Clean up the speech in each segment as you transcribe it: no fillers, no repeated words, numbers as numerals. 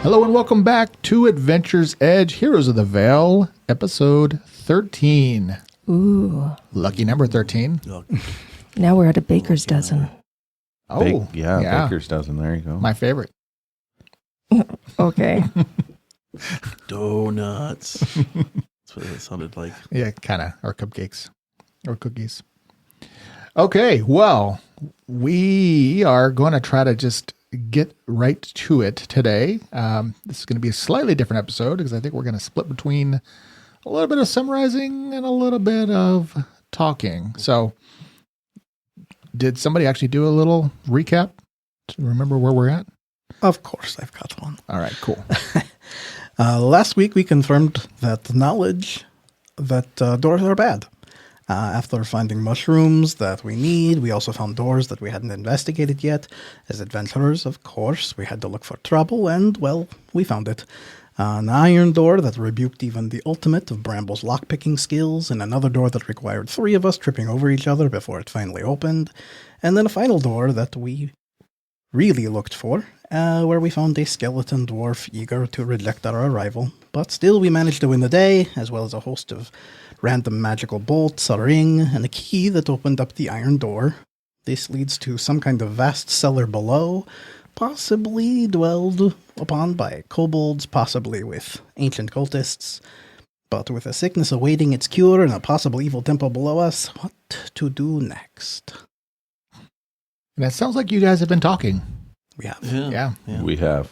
Hello and welcome back to Adventure's Edge, Heroes of the Vale, episode 13. Ooh. Lucky number 13. Now we're at a baker's dozen. Oh, yeah, baker's dozen. There you go. My favorite. Okay. Donuts. That's what it sounded like. Yeah, kind of. Or cupcakes. Or cookies. Okay, well, we are going to try to just get right to it today. This is going to be a slightly different episode because I think we're going to split between a little bit of summarizing and a little bit of talking. So, did somebody actually do a little recap to remember where we're at? Of course, I've got one. All right, cool. Last week, we confirmed that knowledge that doors are bad. After finding mushrooms that we need, we also found doors that we hadn't investigated yet. As adventurers, of course, we had to look for trouble, and, well, we found it. An iron door that rebuked even the ultimate of Bramble's lockpicking skills, and another door that required 3 of us tripping over each other before it finally opened, and then a final door that we really looked for, where we found a skeleton dwarf eager to reject our arrival. But still, we managed to win the day, as well as a host of random magical bolts, a ring, and a key that opened up the iron door. This leads to some kind of vast cellar below, possibly dwelled upon by kobolds, possibly with ancient cultists. But with a sickness awaiting its cure and a possible evil temple below us, what to do next? And it sounds like you guys have been talking. We have. Yeah. We have.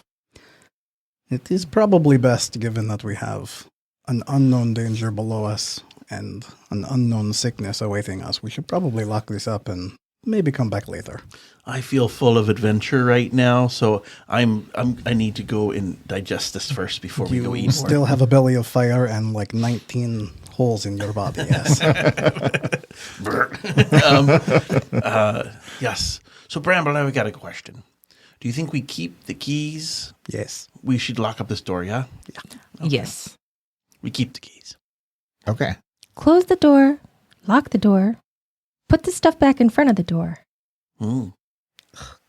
It is probably best, given that we have an unknown danger below us and an unknown sickness awaiting us. We should probably lock this up and maybe come back later. I feel full of adventure right now, so I need to go and digest this first before we go eat You still have a belly of fire and like 19 holes in your body, yes. Yes. So, Bramble, now we got a question. Do you think we keep the keys? Yes. We should lock up this door, yeah? Okay. Yes. We keep the keys. Okay. Close the door, lock the door, put the stuff back in front of the door. Mm.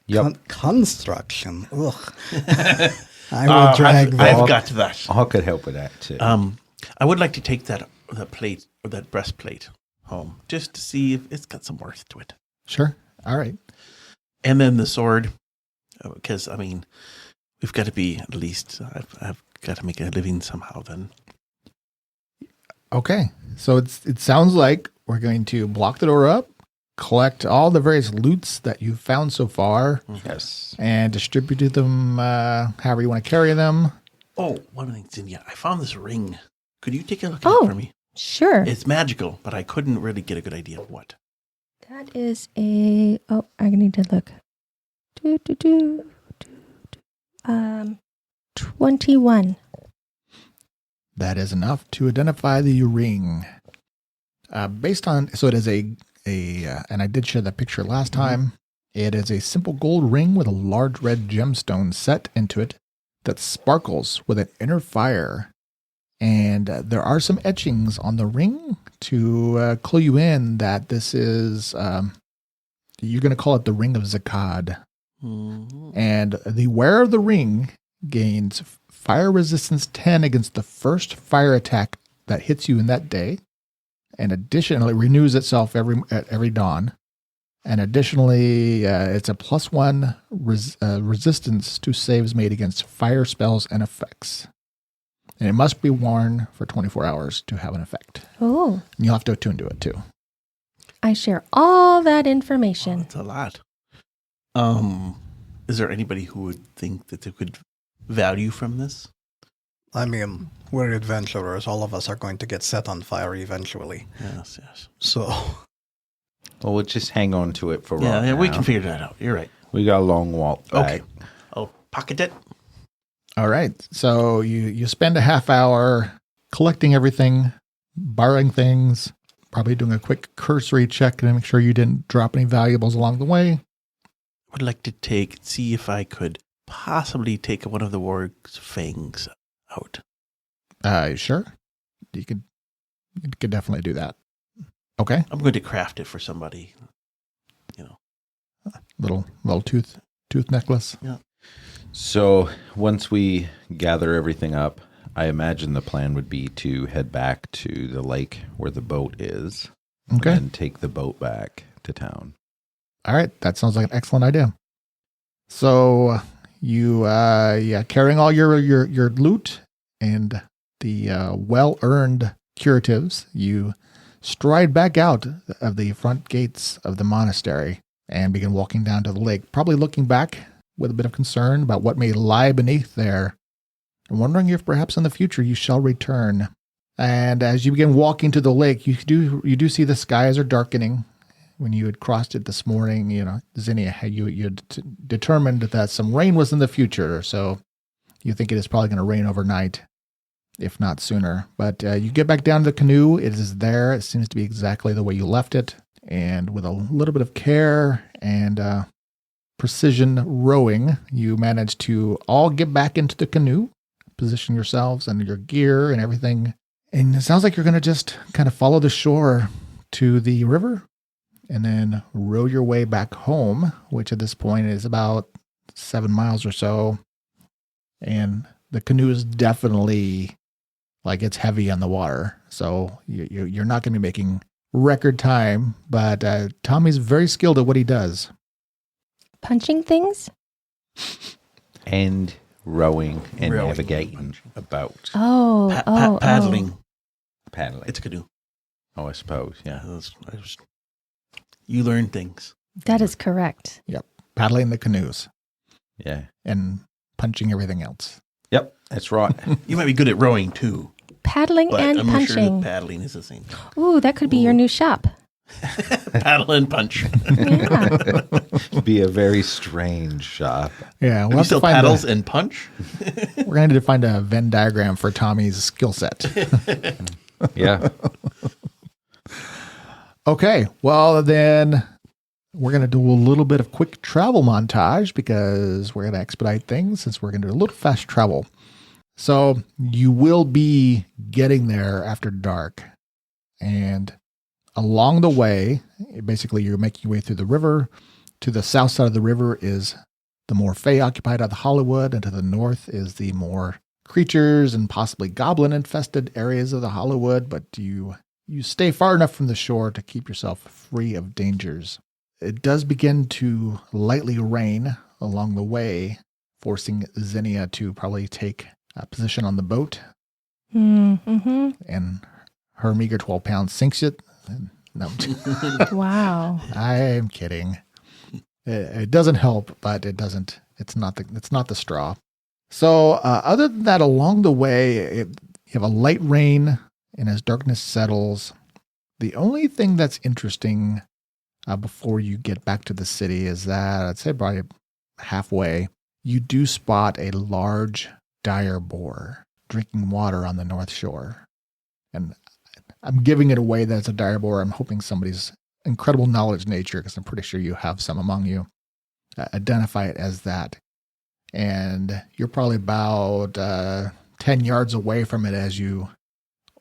Yep. Construction. Ugh. I will drag that. I've got that. I could help with that too. I would like to take that plate or that breastplate home just to see if it's got some worth to it. Sure. All right. And then the sword, because, I mean, we've got to be at least, I've got to make a living somehow then. Okay. So it sounds like we're going to block the door up, collect all the various loots that you've found so far, Yes. and distribute them however you want to carry them. Oh, one thing, Zinnia, I found this ring. Could you take a look at it for me? Sure. It's magical, but I couldn't really get a good idea of what. That is I need to look. 21. That is enough to identify the ring. So it is and I did share that picture last time. It is a simple gold ring with a large red gemstone set into it that sparkles with an inner fire. And there are some etchings on the ring to clue you in that this is, you're going to call it the Ring of Zakad. Mm-hmm. And the wearer of the ring gains fire resistance 10 against the first fire attack that hits you in that day. And additionally, it renews itself at every dawn. And additionally, it's a +1 resistance to saves made against fire spells and effects. And it must be worn for 24 hours to have an effect. Oh. And you'll have to attune to it too. I share all that Oh, information. that's a lot. Is there anybody who would think that they could value from this? I mean, we're adventurers. All of us are going to get set on fire eventually. Yes. So, Well, we'll just hang on to it for Yeah, right we now. can figure that out. You're right. We got a long walk back. Okay. I'll pocket it. All right. So you spend a half hour collecting everything, borrowing things, probably doing a quick cursory check to make sure you didn't drop any valuables along the way. Would like to see if I could possibly take one of the warg's fangs out. Sure. You could definitely do that. Okay. I'm going to craft it for somebody. Little tooth necklace. Yeah. So once we gather everything up, I imagine the plan would be to head back to the lake where the boat is. Okay. And take the boat back to town. All right. That sounds like an excellent idea. So you, carrying all your loot and the well-earned curatives, you stride back out of the front gates of the monastery and begin walking down to the lake, probably looking back with a bit of concern about what may lie beneath there, and wondering if perhaps in the future you shall return. And as you begin walking to the lake, you do see the skies are darkening. When you had crossed it this morning, Zinnia, you had determined that some rain was in the future, so you think it is probably going to rain overnight, if not sooner. But you get back down to the canoe. It is there. It seems to be exactly the way you left it. And with a little bit of care and precision rowing, you manage to all get back into the canoe, position yourselves and your gear and everything. And it sounds like you're going to just kind of follow the shore to the river and then row your way back home, which at this point is about 7 miles or so. And the canoe is definitely, it's heavy on the water. So you're not going to be making record time, but Tommy's very skilled at what he does. Punching things? And rowing and Rowing. navigating about. Oh, Paddling. Paddling. It's a canoe. Oh, I suppose, yeah. You learn things. That is correct. Yep. Paddling the canoes Yeah. and punching everything else. Yep, that's right. You might be good at rowing too, Paddling but and I'm not sure punching. that paddling is the same thing. Ooh, that could be your new shop. Paddle and punch. Yeah. Be a very strange shop. Yeah, we'll You have to still find paddles and punch? we're going to need to find a Venn diagram for Tommy's skill set. Yeah. Okay, well then we're going to do a little bit of quick travel montage because we're going to expedite things since we're going to do a little fast travel. So you will be getting there after dark. And along the way, basically you're making your way through the river. To the south side of the river is the more Fey-occupied of the Hollywood, and to the north is the more creatures and possibly goblin-infested areas of the Hollywood, but you stay far enough from the shore to keep yourself free of dangers. It does begin to lightly rain along the way, forcing Zinnia to probably take a position on the boat, Mm-hmm. and her meager 12 pounds sinks it. No, Wow. I am kidding. It doesn't help, but it doesn't. It's not the straw. So other than that, along the way, you have a light rain, and as darkness settles, the only thing that's interesting before you get back to the city is that I'd say probably halfway, you do spot a large dire boar drinking water on the north shore. And I'm giving it away that it's a dire boar. I'm hoping somebody's incredible knowledge nature, because I'm pretty sure you have some among you, identify it as that. And you're probably about 10 yards away from it as you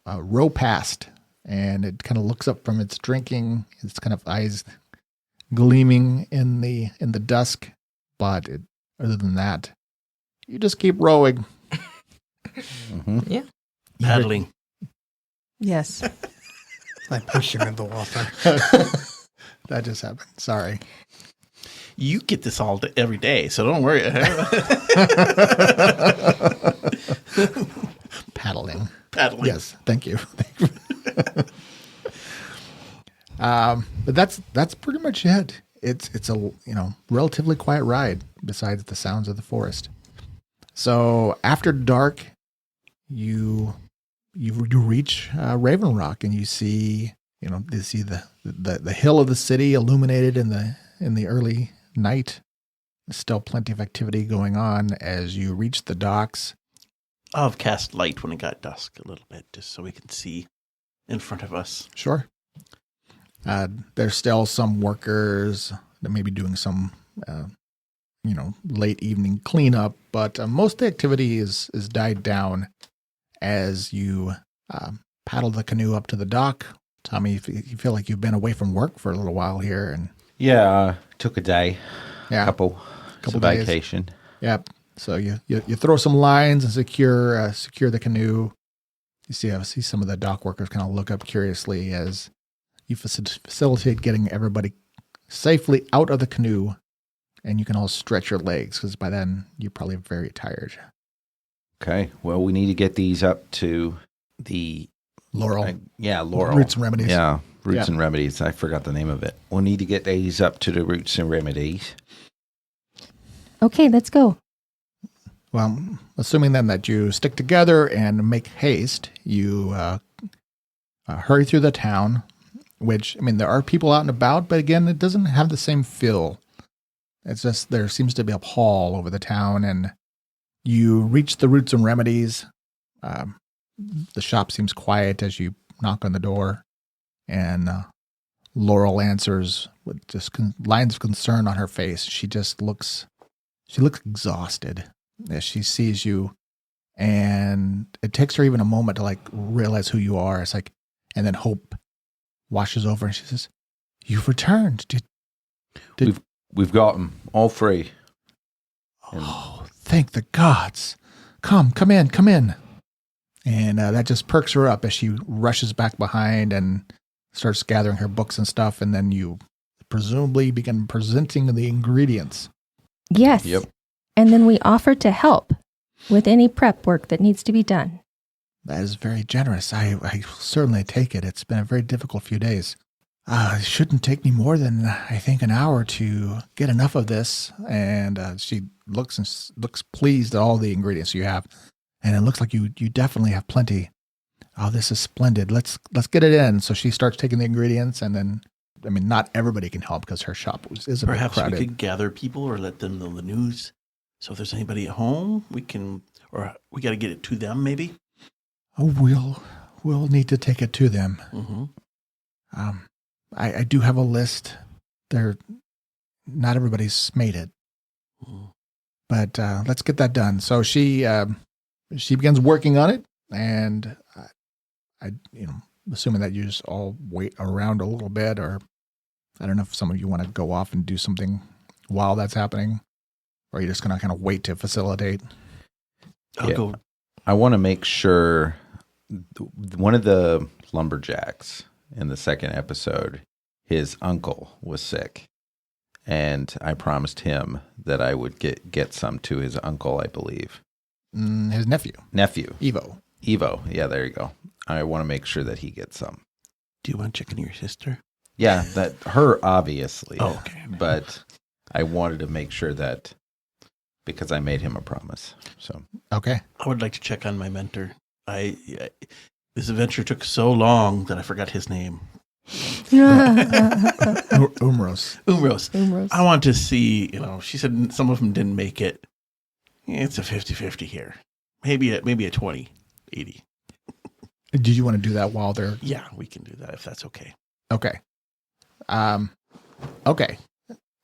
row past, and it kind of looks up from its drinking, its kind of eyes gleaming in the dusk. But other than that, you just keep rowing. Mm-hmm. Paddling. Yes. I push you in the water. That just happened. Sorry. You get this every day, so don't worry. Paddling. Paddling. Yes, thank you. But that's pretty much it. It's a relatively quiet ride besides the sounds of the forest. So after dark, you reach Raven Rock, and you see the hill of the city illuminated in the early night. There's still plenty of activity going on as you reach the docks. I'll have cast light when it got dusk a little bit, just so we can see in front of us. Sure. There's still some workers that may be doing some, late evening cleanup, but most of the activity is died down as you paddle the canoe up to the dock. Tommy, if you feel like you've been away from work for a little while here, and Yeah, took a day, couple some days. vacation. Yep. So you throw some lines and secure the canoe. You see some of the dock workers kind of look up curiously as you facilitate getting everybody safely out of the canoe, and you can all stretch your legs because by then you're probably very tired. Okay, well, we need to get these up to the Laurel. Laurel. Roots and Remedies. Yeah, Roots and Remedies. I forgot the name of it. We'll need to get these up to the Roots and Remedies. Okay, let's go. Well, assuming then that you stick together and make haste, you hurry through the town, which, I mean, there are people out and about, but again, it doesn't have the same feel. It's just there seems to be a pall over the town, and you reach the Roots and Remedies. The shop seems quiet as you knock on the door, and Laurel answers with just lines of concern on her face. She looks exhausted as she sees you, and it takes her even a moment to like realize who you are. It's like, and then hope washes over, and she says, "You've returned. We've got them all free." Oh, thank the gods! Come in. And that just perks her up as she rushes back behind and starts gathering her books and stuff. And then you presumably begin presenting the ingredients. Yes. Yep. And then we offer to help with any prep work that needs to be done. That is very generous. I certainly take it. It's been a very difficult few days. It shouldn't take me more than, I think, an hour to get enough of this. And she looks pleased at all the ingredients you have. And it looks like you definitely have plenty. Oh, this is splendid. Let's get it in. So she starts taking the ingredients, and then, I mean, not everybody can help because her shop is a bit Perhaps crowded. we could gather people or let them know the news. So if there's anybody at home, we got to get it to them maybe. Oh, we'll need to take it to them. Mm-hmm. I do have a list. Not everybody's made it, but let's get that done. So she begins working on it, and I assuming that you just all wait around a little bit, or I don't know if some of you want to go off and do something while that's happening, or you're just going to kind of wait to facilitate. I'll go. I want to make sure one of the lumberjacks in the second episode, his uncle was sick, and I promised him that I would get some to his uncle, I believe. His nephew, Evo. Yeah, there you go. I want to make sure that he gets some. Do you want to check on your sister? Yeah, that her obviously. Oh, okay. But I wanted to make sure that because I made him a promise. So Okay. I would like to check on my mentor. This adventure took so long that I forgot his name. Umros. I want to see, she said some of them didn't make it. It's a 50-50 here. Maybe a 20-80. Did you want to do that while they're... Yeah, we can do that if that's okay. Okay. Okay.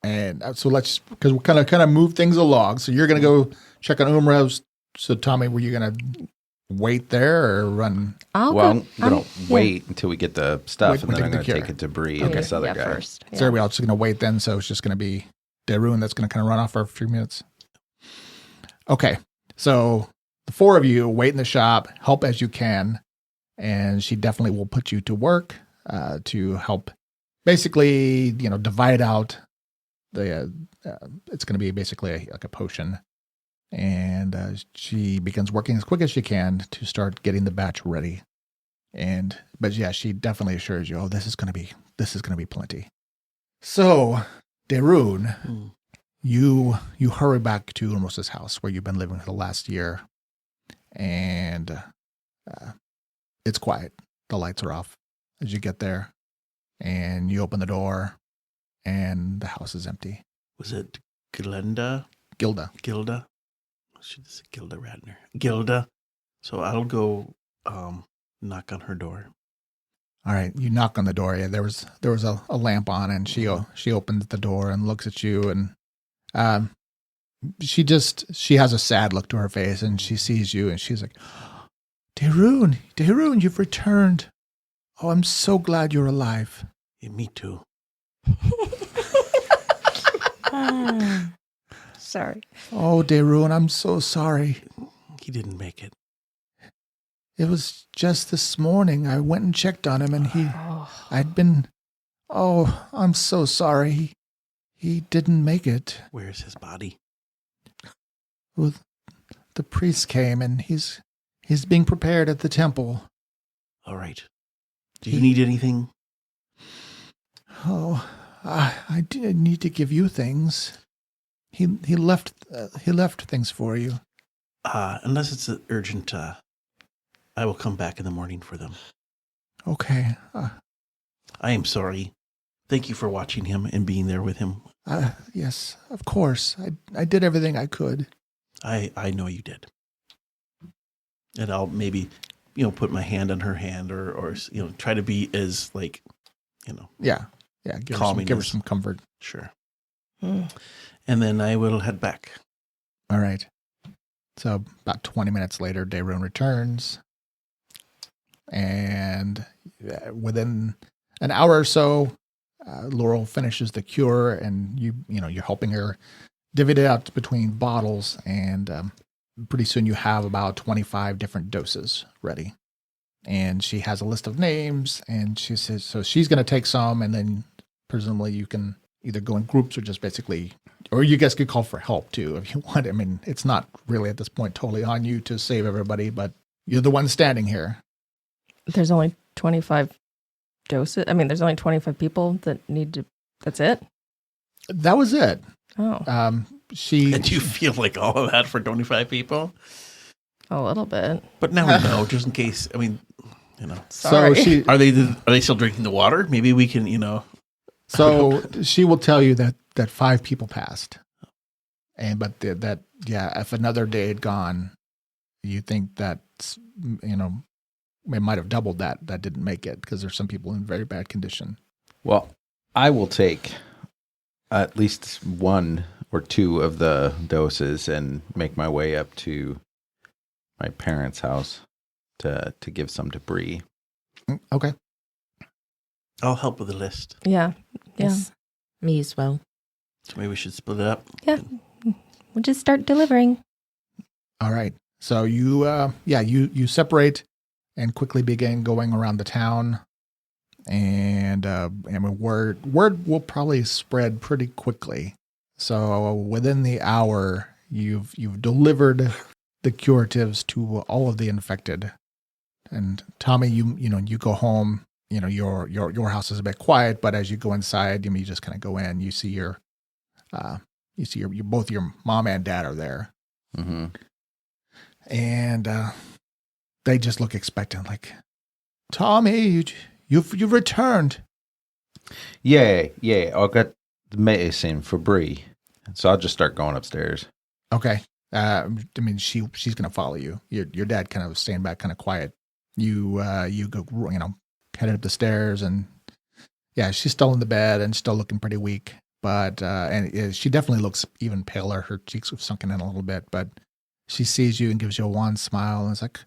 And so because we'll kind of move things along. So you're going to go check on Umros. So Tommy, were you going to wait there or run? I'm going to wait until we get the stuff, and then I'm going to cure. take it to Bree and this other guy. First. Yeah. So we're all just going to wait then. So it's just going to be Darun that's going to kind of run off for a few minutes. Okay. So the four of you wait in the shop, help as you can. And she definitely will put you to work to help basically, divide out the, it's going to be basically like a potion. And she begins working as quick as she can to start getting the batch ready. But yeah, she definitely assures you, this is going to be plenty. So, Darun, you hurry back to Umros's house where you've been living for the last year, and it's quiet. The lights are off as you get there, and you open the door, and the house is empty. Was it Gilda? Gilda. Should have said Gilda Radner. Gilda. So I'll go knock on her door. All right, you knock on the door. Yeah, there was a lamp on, and she opens the door and looks at you, and she has a sad look to her face, and she sees you, and she's like, Daroon, you've returned. Oh, I'm so glad you're alive. Yeah, me too. Sorry. Oh, Daroon, I'm so sorry. He didn't make it. It was just this morning. I went and checked on him, and I'm so sorry. He didn't make it. Where's his body? Well, the priest came, and he's being prepared at the temple. All right. Do you need anything? Oh, I did need to give you things. He left things for you. Unless it's urgent, I will come back in the morning for them. Okay. I am sorry. Thank you for watching him and being there with him. Yes, of course. I did everything I could. I know you did. And I'll maybe, put my hand on her hand or try to be as Yeah. Give her some comfort. Sure. Mm. And then I will head back. All right. So about 20 minutes later, Daroon returns, and within an hour or so, Laurel finishes the cure, and you're helping her divvy it out between bottles, and pretty soon you have about 25 different doses ready. And she has a list of names, and she says so she's going to take some, and then presumably you can either go in groups or just basically, or you guys could call for help too if you want. I mean, it's not really at this point totally on you to save everybody, but you're the one standing here. There's only 25 doses. I mean, there's only 25 people that need to. That's it. That was it. Oh, And you feel like all of that for 25 people? a little bit. But now we know, just in case. I mean, Sorry. So Are they still drinking the water? Maybe we can, So she will tell you that 5 people passed, but if another day had gone, you think that it might have doubled that didn't make it because there's some people in very bad condition. Well, I will take at least 1 or 2 of the doses and make my way up to my parents' house to give some to Bree. Okay. I'll help with the list. Yeah. Yes. Me as well. So maybe we should split it up. Yeah. We'll just start delivering. All right. So you separate and quickly begin going around the town, and word will probably spread pretty quickly. So within the hour, you've delivered the curatives to all of the infected. And Tommy, you go home. Your house is a bit quiet, but as you go inside, you just kind of go in. You see your both your mom and dad are there, Mm-hmm. and they just look expectant, like, Tommy, you've returned. Yeah. I got the medicine for Bree, so I'll just start going upstairs. Okay. She's gonna follow you. Your dad kind of staying back, kind of quiet. You go, headed up the stairs, and she's still in the bed and still looking pretty weak. But she definitely looks even paler. Her cheeks have sunken in a little bit, but she sees you and gives you a wan smile, and it's like,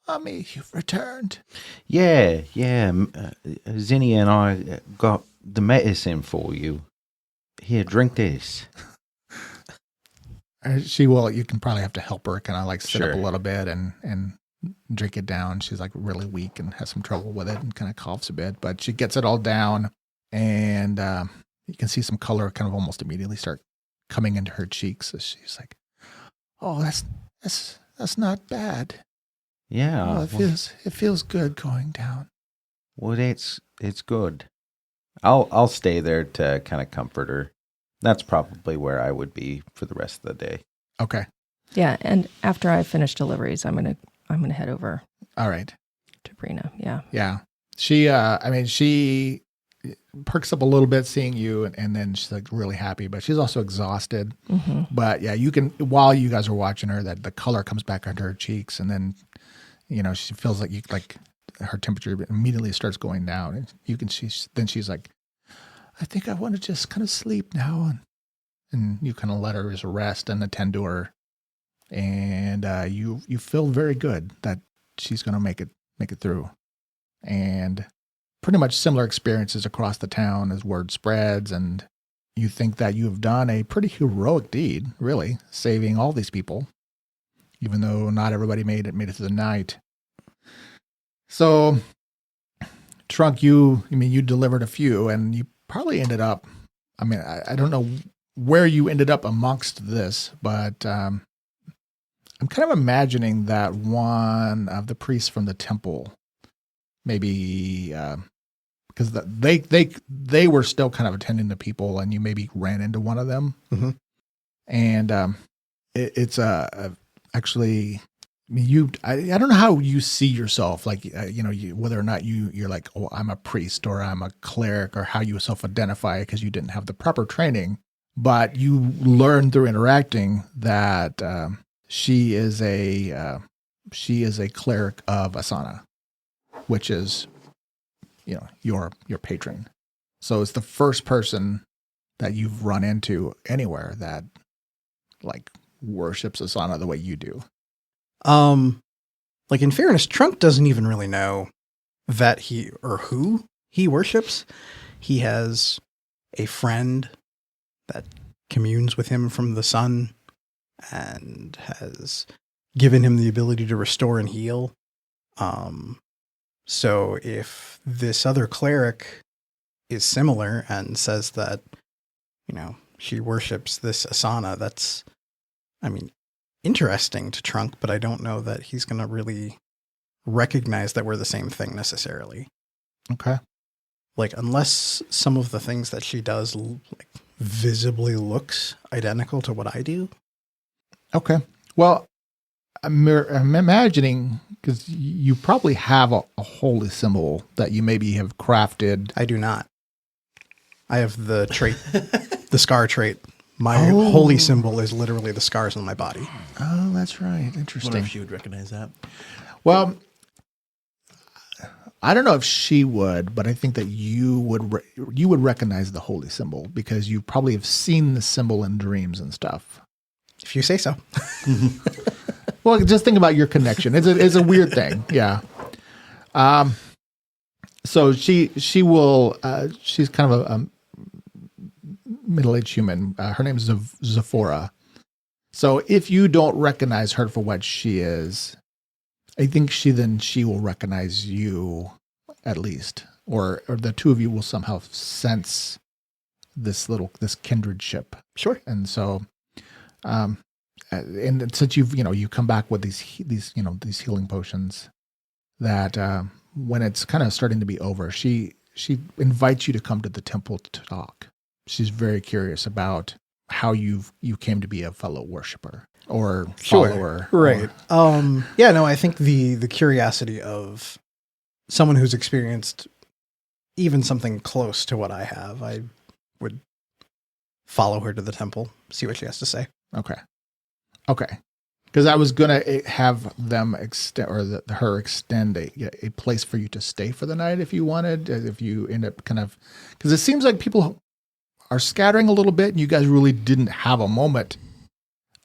Tommy, you've returned. Yeah. Zinni and I got the medicine for you. Here, drink this. She will. You can probably have to help her kind of like sit up Sure. a little bit and drink it down. She's like really weak and has some trouble with it and kind of coughs a bit, but she gets it all down, and you can see some color kind of almost immediately start coming into her cheeks. So she's like, "Oh, that's not bad. Yeah. Oh, it feels good going down." Well, it's good. I'll stay there to kind of comfort her. That's probably where I would be for the rest of the day. Okay. Yeah, and after I finish deliveries, I'm gonna head over All right. to Brina. Yeah. Yeah. She perks up a little bit seeing you, and then she's like really happy, but she's also exhausted. Mm-hmm. But yeah, you can, while you guys are watching her, that the color comes back under her cheeks, and then she feels like her temperature immediately starts going down, and you can see. Then she's like, "I think I want to just kind of sleep now," and you kind of let her just rest and attend to her, and you feel very good that she's going to make it through, and pretty much similar experiences across the town as word spreads, and you think that you have done a pretty heroic deed, really, saving all these people, even though not everybody made it through the night. So, Trunk, you delivered a few, and you probably ended up, I don't know where you ended up amongst this, but I'm kind of imagining that one of the priests from the temple, maybe, because they were still kind of attending to people, and you maybe ran into one of them. Mm-hmm. And it's actually, I don't know how you see yourself, like, whether or not you're like, oh, I'm a priest or I'm a cleric, or how you self-identify because you didn't have the proper training, but you learn through interacting that she is a cleric of Asana, which is, your patron. So it's the first person that you've run into anywhere that like worships Asana the way you do. Like, in fairness, Trunk doesn't even really know that who he worships. He has a friend that communes with him from the sun and has given him the ability to restore and heal. So if this other cleric is similar and says that, she worships this Asana, that's, interesting to Trunk, but I don't know that he's going to really recognize that we're the same thing necessarily. Okay. Like, unless some of the things that she does visibly looks identical to what I do. Okay. Well, I'm imagining, because you probably have a holy symbol that you maybe have crafted. I do not. I have the trait, the scar trait. My holy symbol is literally the scars on my body. Oh, that's right. I wonder Interesting. if she would recognize that. Well, I don't know if she would, but I think that you would recognize the holy symbol because you probably have seen the symbol in dreams and stuff. If you say so. Well, just think about your connection. It's a weird thing. Yeah. So she will, she's kind of a middle-aged human. Her name is Zephora. So if you don't recognize her for what she is, I think she will recognize you at least, or the two of you will somehow sense this kindredship. Sure. And so, and since you come back with these healing potions, that when it's kind of starting to be over, she invites you to come to the temple to talk. She's very curious about how you came to be a fellow worshiper or follower. Right. I think the curiosity of someone who's experienced even something close to what I have, I would follow her to the temple, see what she has to say. Okay. Because I was gonna have them extend, or her extend a place for you to stay for the night if you wanted. If you end up because it seems like people are scattering a little bit, and you guys really didn't have a moment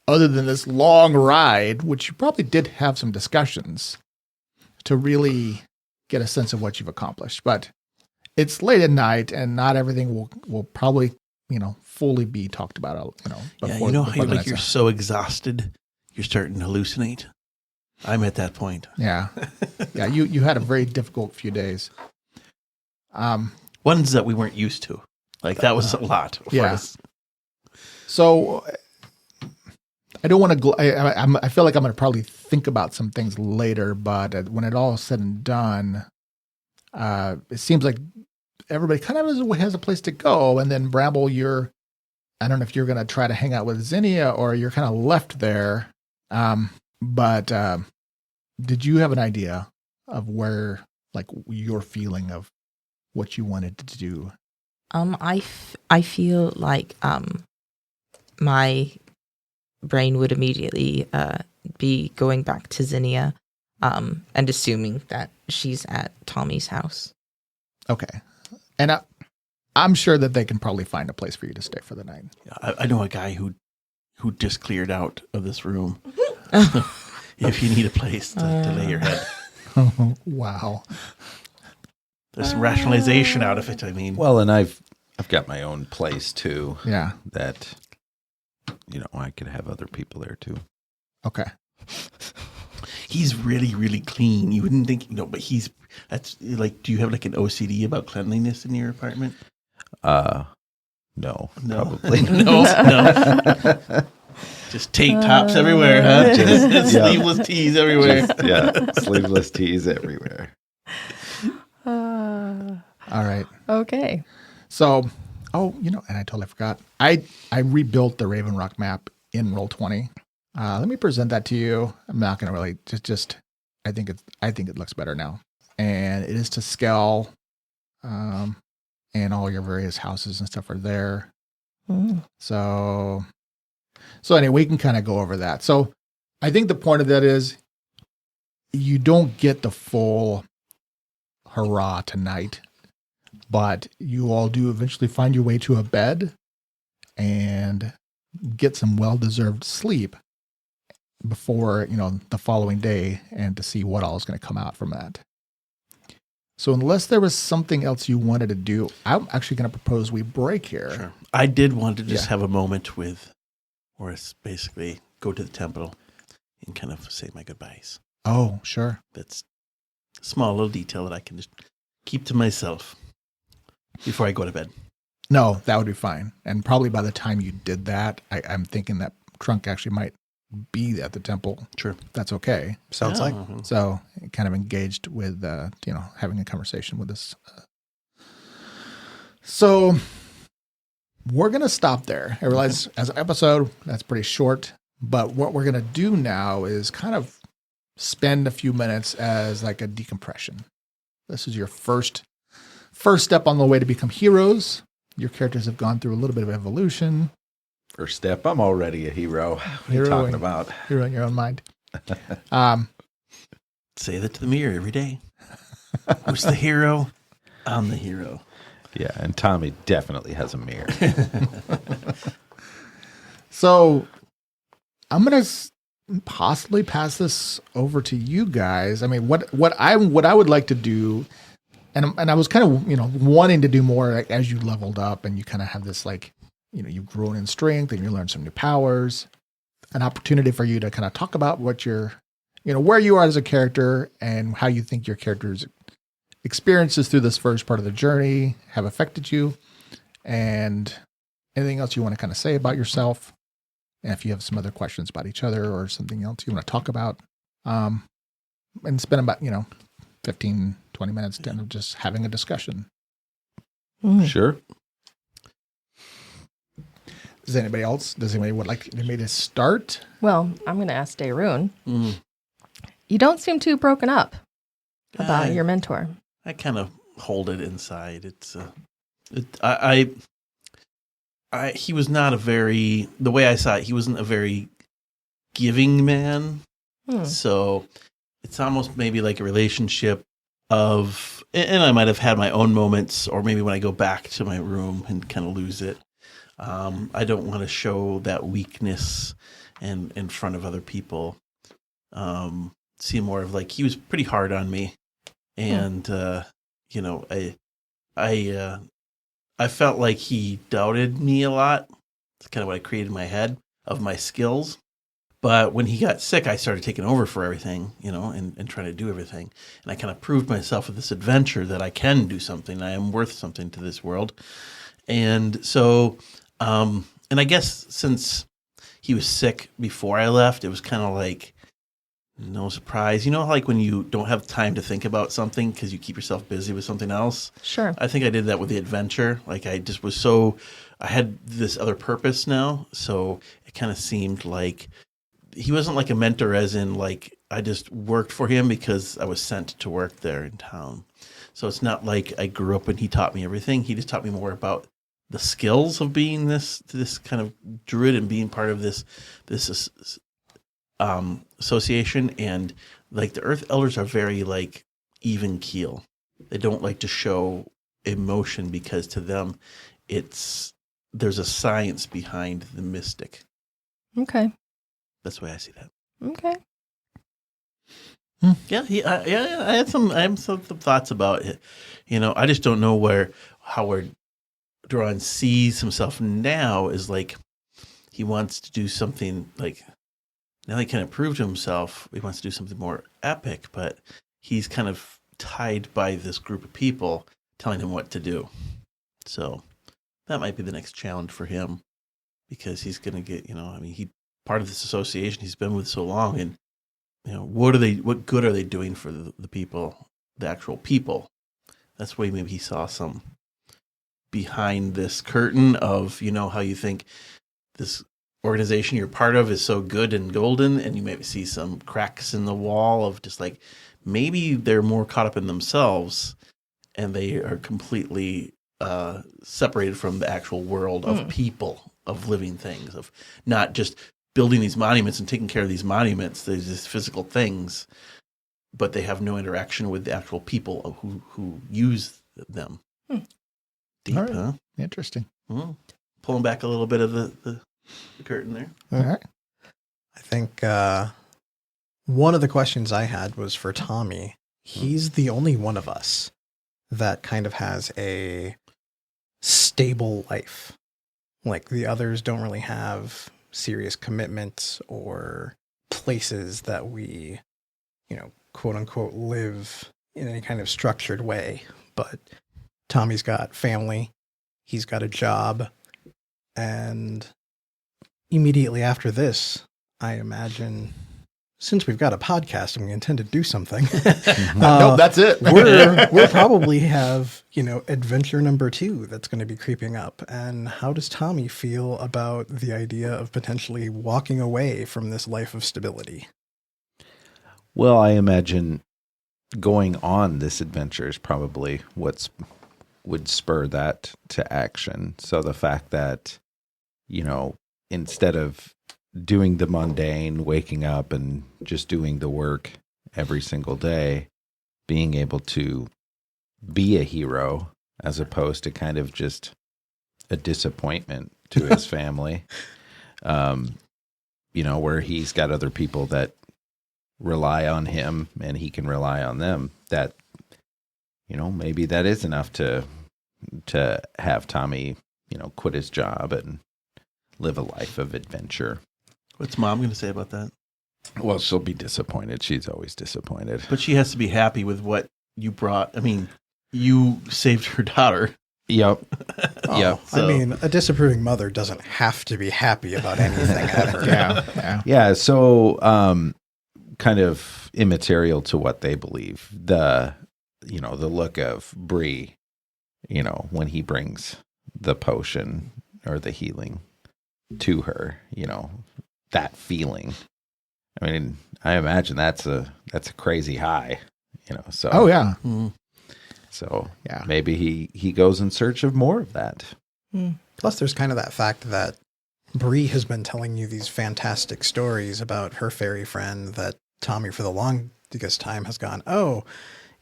other than this long ride, which you probably did have some discussions to really get a sense of what you've accomplished. But it's late at night, and not everything will probably fully be talked about. Before, how you're so exhausted, you're starting to hallucinate. I'm at that point. Yeah. You had a very difficult few days. Ones that we weren't used to. Like, that was a lot for us. So I don't want to. I feel like I'm going to probably think about some things later, but when it all is said and done, it seems like everybody kind of has a place to go. And then Bramble, I don't know if you're going to try to hang out with Zinnia or you're kind of left there. But did you have an idea of where, like, your feeling of what you wanted to do? I feel like my brain would immediately be going back to Zinnia and assuming that she's at Tommy's house. Okay. And I'm sure that they can probably find a place for you to stay for the night. I know a guy who just cleared out of this room. If you need a place to lay your head. Wow. There's some rationalization out of it, I mean. Well, and I've got my own place too. Yeah. That, I could have other people there too. Okay. He's really, really clean. You wouldn't think, but that's like, do you have like an OCD about cleanliness in your apartment? No, No. probably. No. Just tank tops everywhere, huh? Just- yeah. Sleeveless tees everywhere. Sleeveless tees everywhere. All right. Okay. So, and I totally forgot. I rebuilt the Raven Rock map in Roll20. Let me present that to you. I'm not going to really just. I think it looks better now, and it is to scale, and all your various houses and stuff are there. Mm. So anyway, we can kind of go over that. So, I think the point of that is, you don't get the full hurrah tonight, but you all do eventually find your way to a bed and get some well-deserved sleep before, the following day, and to see what all is going to come out from that. So unless there was something else you wanted to do, I'm actually going to propose we break here. Sure. I did want to just have a moment with Horace, basically go to the temple and kind of say my goodbyes. Oh, sure. That's a small little detail that I can just keep to myself before I go to bed. No, that would be fine. And probably by the time you did that, I'm thinking that Trunk actually might be at the temple. Sure. That's okay. Sounds like. So kind of engaged with, having a conversation with us. So we're going to stop there. I realize as an episode, that's pretty short. But what we're going to do now is kind of spend a few minutes as like a decompression. This is your first step on the way to become heroes. Your characters have gone through a little bit of evolution. First step, I'm already a hero. What are you Hero talking in- about? Hero in your own mind. Say that to the mirror every day. Who's the hero? I'm the hero. Yeah, and Tommy definitely has a mirror. So I'm going to possibly pass this over to you guys. I mean, what I would like to do, and I was kind of, wanting to do more like, as you leveled up and you kind of have this like, you've grown in strength and you learn some new powers, an opportunity for you to kind of talk about what your, where you are as a character and how you think your character's experiences through this first part of the journey have affected you, and anything else you want to kind of say about yourself. And if you have some other questions about each other or something else you want to talk about, and spend about, 15, 20 minutes kind of just having a discussion. Mm. Sure. Does anybody would like me to start? Well, I'm going to ask Dayrun. Mm. You don't seem too broken up about your mentor. I kind of hold it inside. He was not the way I saw it, he wasn't a very giving man. So it's almost maybe like a relationship of, and I might have had my own moments, or maybe when I go back to my room and kind of lose it. I don't want to show that weakness and in front of other people. See more of like, he was pretty hard on me. And, I felt like he doubted me a lot. It's kind of what I created in my head of my skills. But when he got sick, I started taking over for everything, and trying to do everything. And I kind of proved myself with this adventure that I can do something. I am worth something to this world. And so, and I guess since he was sick before I left, it was kind of like, no surprise. Like when you don't have time to think about something because you keep yourself busy with something else? Sure. I think I did that with the adventure. Like I just was I had this other purpose now. So it kind of seemed like he wasn't like a mentor as in like I just worked for him because I was sent to work there in town. So it's not like I grew up and he taught me everything. He just taught me more about the skills of being this kind of druid and being part of this association, and like the Earth Elders are very like even keel. They don't like to show emotion because to them there's a science behind the mystic. Okay. That's the way I see that. Okay. Yeah, I had some thoughts about it. I just don't know where Howard Duran sees himself now is like he wants to do something like now he kind of proved to himself he wants to do something more epic, but he's kind of tied by this group of people telling him what to do. So that might be the next challenge for him because he's going to get, he part of this association he's been with so long, and what good are they doing for the people, the actual people? That's why maybe he saw some behind this curtain of, how you think this organization you're part of is so good and golden, and you maybe see some cracks in the wall of just like maybe they're more caught up in themselves and they are completely separated from the actual world of people, of living things, of not just building these monuments and taking care of these monuments. There's just physical things, but they have no interaction with the actual people who use them. Deep, All right. huh? Interesting. Pulling back a little bit of the curtain there. All right. I think one of the questions I had was for Tommy. He's the only one of us that kind of has a stable life. Like the others don't really have serious commitments or places that we, quote unquote, live in any kind of structured way. But Tommy's got family, he's got a job, and immediately after this, I imagine, since we've got a podcast and we intend to do something, Nope, that's it. we'll probably have, adventure number 2 that's going to be creeping up. And how does Tommy feel about the idea of potentially walking away from this life of stability? Well, I imagine going on this adventure is probably would spur that to action. So the fact that, instead of doing the mundane, waking up and just doing the work every single day, being able to be a hero as opposed to kind of just a disappointment to his family, where he's got other people that rely on him and he can rely on them, that, maybe that is enough to have Tommy, quit his job and live a life of adventure. What's Mom going to say about that? Well, she'll be disappointed. She's always disappointed. But she has to be happy with what you brought. I mean, you saved her daughter. Yep. Oh, Yep. I mean, a disapproving mother doesn't have to be happy about anything ever. Yeah. Yeah. So, kind of immaterial to what they believe. The look of Bree, when he brings the potion or the healing to her, that feeling. I mean, I imagine that's a crazy high, so. Oh, yeah. So Yeah. maybe he goes in search of more of that. Plus, there's kind of that fact that Bree has been telling you these fantastic stories about her fairy friend that Tommy, for the longest time, has gone, oh,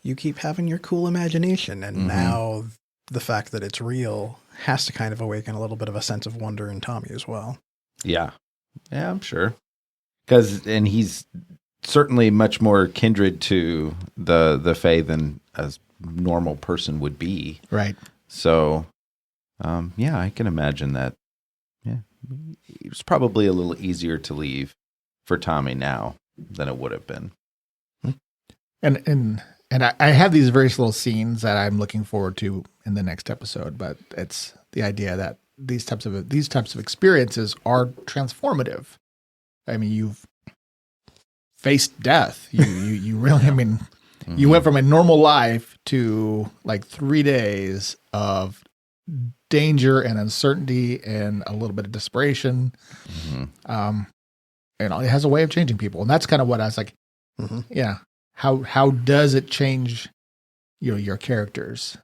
you keep having your cool imagination. And now the fact that it's real has to kind of awaken a little bit of a sense of wonder in Tommy as well. Yeah. Yeah, I'm sure. And he's certainly much more kindred to the Fae than a normal person would be. Right. So, I can imagine that. Yeah, it's probably a little easier to leave for Tommy now than it would have been. And I have these various little scenes that I'm looking forward to in the next episode, but it's the idea that these types of experiences are transformative. I mean, you've faced death. You really, I mean, you went from a normal life to like 3 days of danger and uncertainty and a little bit of desperation. And it has a way of changing people. And that's kind of what I was like, yeah. How does it change your characters?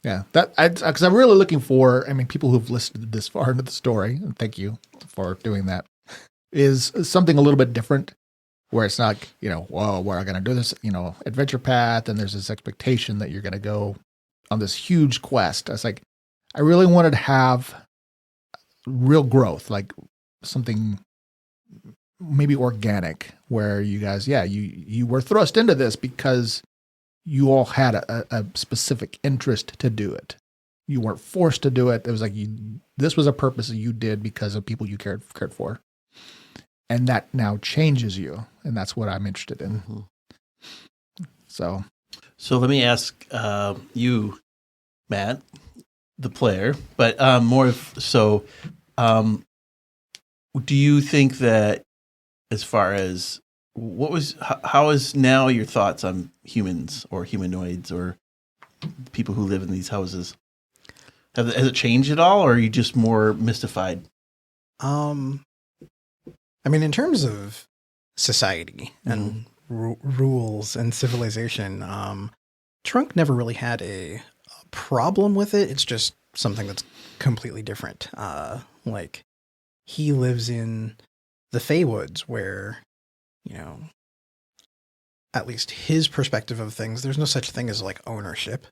Yeah, because I'm really looking for, I mean, people who've listened this far into the story, and thank you for doing that, is something a little bit different where it's not, whoa, we're going to do this, adventure path. And there's this expectation that you're going to go on this huge quest. I was like, I really wanted to have real growth, like something maybe organic, where you guys, you were thrust into this because you all had a specific interest to do it. You weren't forced to do it. It was like this was a purpose that you did because of people you cared for. And that now changes you. And that's what I'm interested in. Mm-hmm. So let me ask you, Matt, the player, but do you think that, as far as how is now your thoughts on humans or humanoids or people who live in these houses? Has it changed at all, or are you just more mystified? I mean, in terms of society and rules and civilization, Trunk never really had a problem with it. It's just something that's completely different. Like, he lives in the Feywoods where, at least his perspective of things, there's no such thing as like ownership.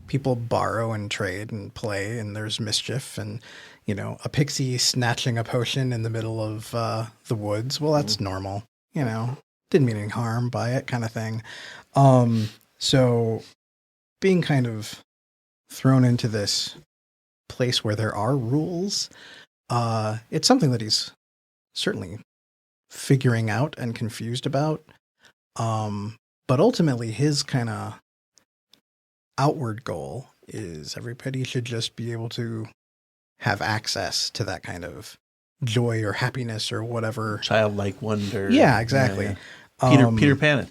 People borrow and trade and play, and there's mischief, and a pixie snatching a potion in the middle of the woods. Well, that's normal. Didn't mean any harm by it, kind of thing. So being kind of thrown into this place where there are rules, it's something that he's certainly figuring out and confused about. But ultimately, his kind of outward goal is everybody should just be able to have access to that kind of joy or happiness or whatever. Childlike wonder. Yeah, exactly. Yeah. Peter Pan.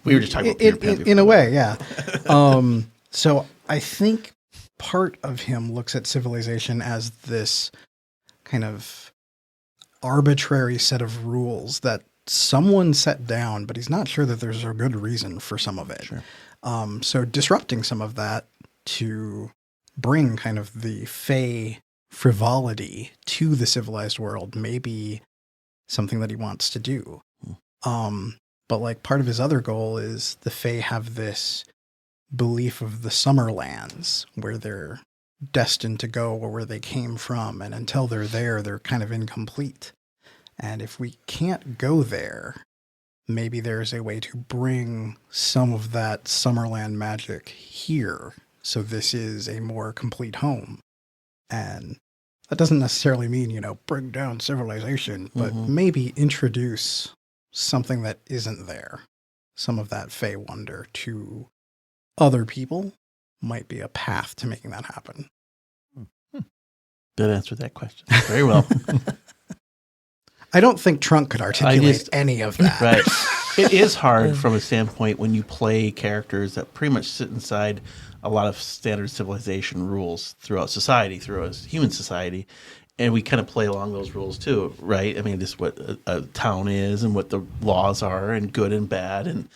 We were just talking about Peter Pan. In a way, yeah. So I think part of him looks at civilization as this kind of arbitrary set of rules that someone set down, but he's not sure that there's a good reason for some of it. Sure. So disrupting some of that to bring kind of the Fey frivolity to the civilized world may be something that he wants to do. But like part of his other goal is the Fey have this belief of the summer lands where they're destined to go or where they came from. And until they're there, they're kind of incomplete. And if we can't go there, maybe there's a way to bring some of that Summerland magic here. So this is a more complete home. And that doesn't necessarily mean, bring down civilization, but maybe introduce something that isn't there. Some of that Fey wonder to other people might be a path to making that happen. Good answer to that question. Very well. I don't think Trunk could articulate any of that. Right. It is hard from a standpoint when you play characters that pretty much sit inside a lot of standard civilization rules throughout human society. And we kind of play along those rules too, right? I mean, this is what a town is and what the laws are and good and bad. And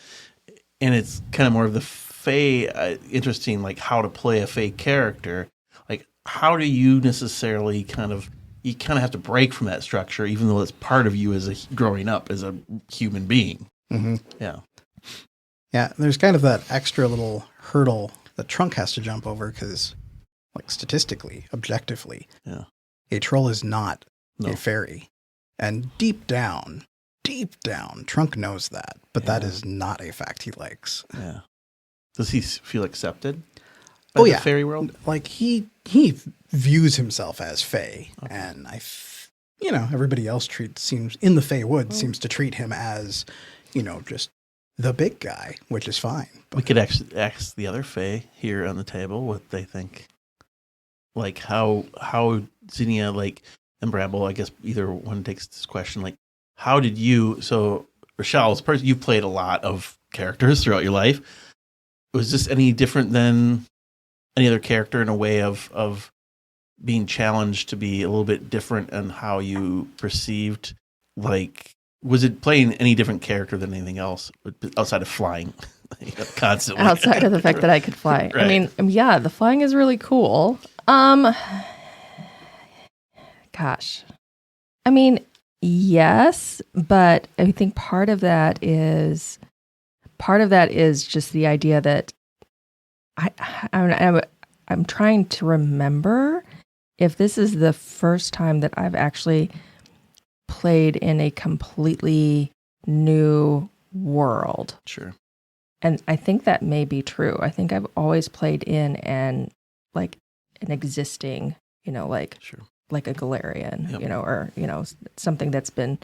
it's kind of more of the Fey, interesting, like how to play a Fey character. Like, how do you necessarily you kind of have to break from that structure, even though it's part of you as growing up as a human being. Mm-hmm. Yeah. Yeah. There's kind of that extra little hurdle that Trunk has to jump over because, like, statistically, objectively, a troll is not a fairy. And deep down, Trunk knows that, but that is not a fact he likes. Yeah. Does he feel accepted by the fairy world? Like, he views himself as Fey, and everybody else seems in the Fey Woods seems to treat him as, just the big guy, which is fine. We could actually ask the other Fey here on the table what they think. Like how Zinnia, and Bramble, I guess either one takes this question. Like, how did you? So Rochelle, you played a lot of characters throughout your life. Was this any different than any other character in a way of being challenged to be a little bit different in how you perceived? Like, was it playing any different character than anything else outside of flying constantly? Outside of the fact that I could fly. Right. I mean, yeah, the flying is really cool. Gosh. I mean, Yes, but I think part of that is just the idea that I'm trying to remember if this is the first time that I've actually played in a completely new world. Sure. And I think that may be true. I think I've always played in an existing, Sure. like a Galarian, Yep. or something that's been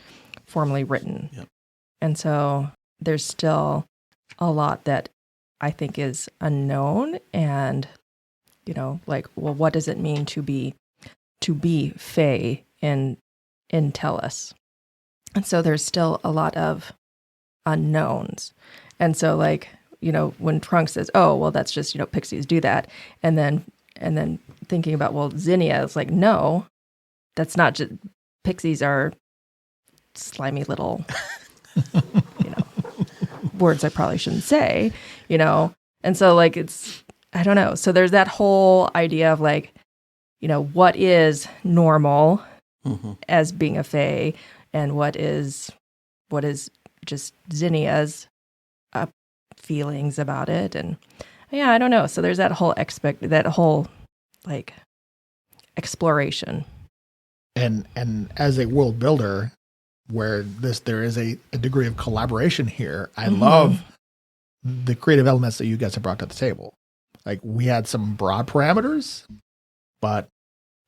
formally written. Yep. And so there's still a lot that I think is unknown, and well, what does it mean to be Fae in Tellus? And so there's still a lot of unknowns. And so when Trunks says, "Oh, well, that's just pixies do that," and then thinking about, well, Zinnia is like, no, that's not just pixies are slimy little words I probably shouldn't say, and so it's, I don't know. So there's that whole idea of what is normal Mm-hmm. as being a fae, and what is just Zinnia's feelings about it, and I don't know. So there's that whole exploration. And as a world builder, where there is a degree of collaboration here, I love the creative elements that you guys have brought to the table. Like, we had some broad parameters, but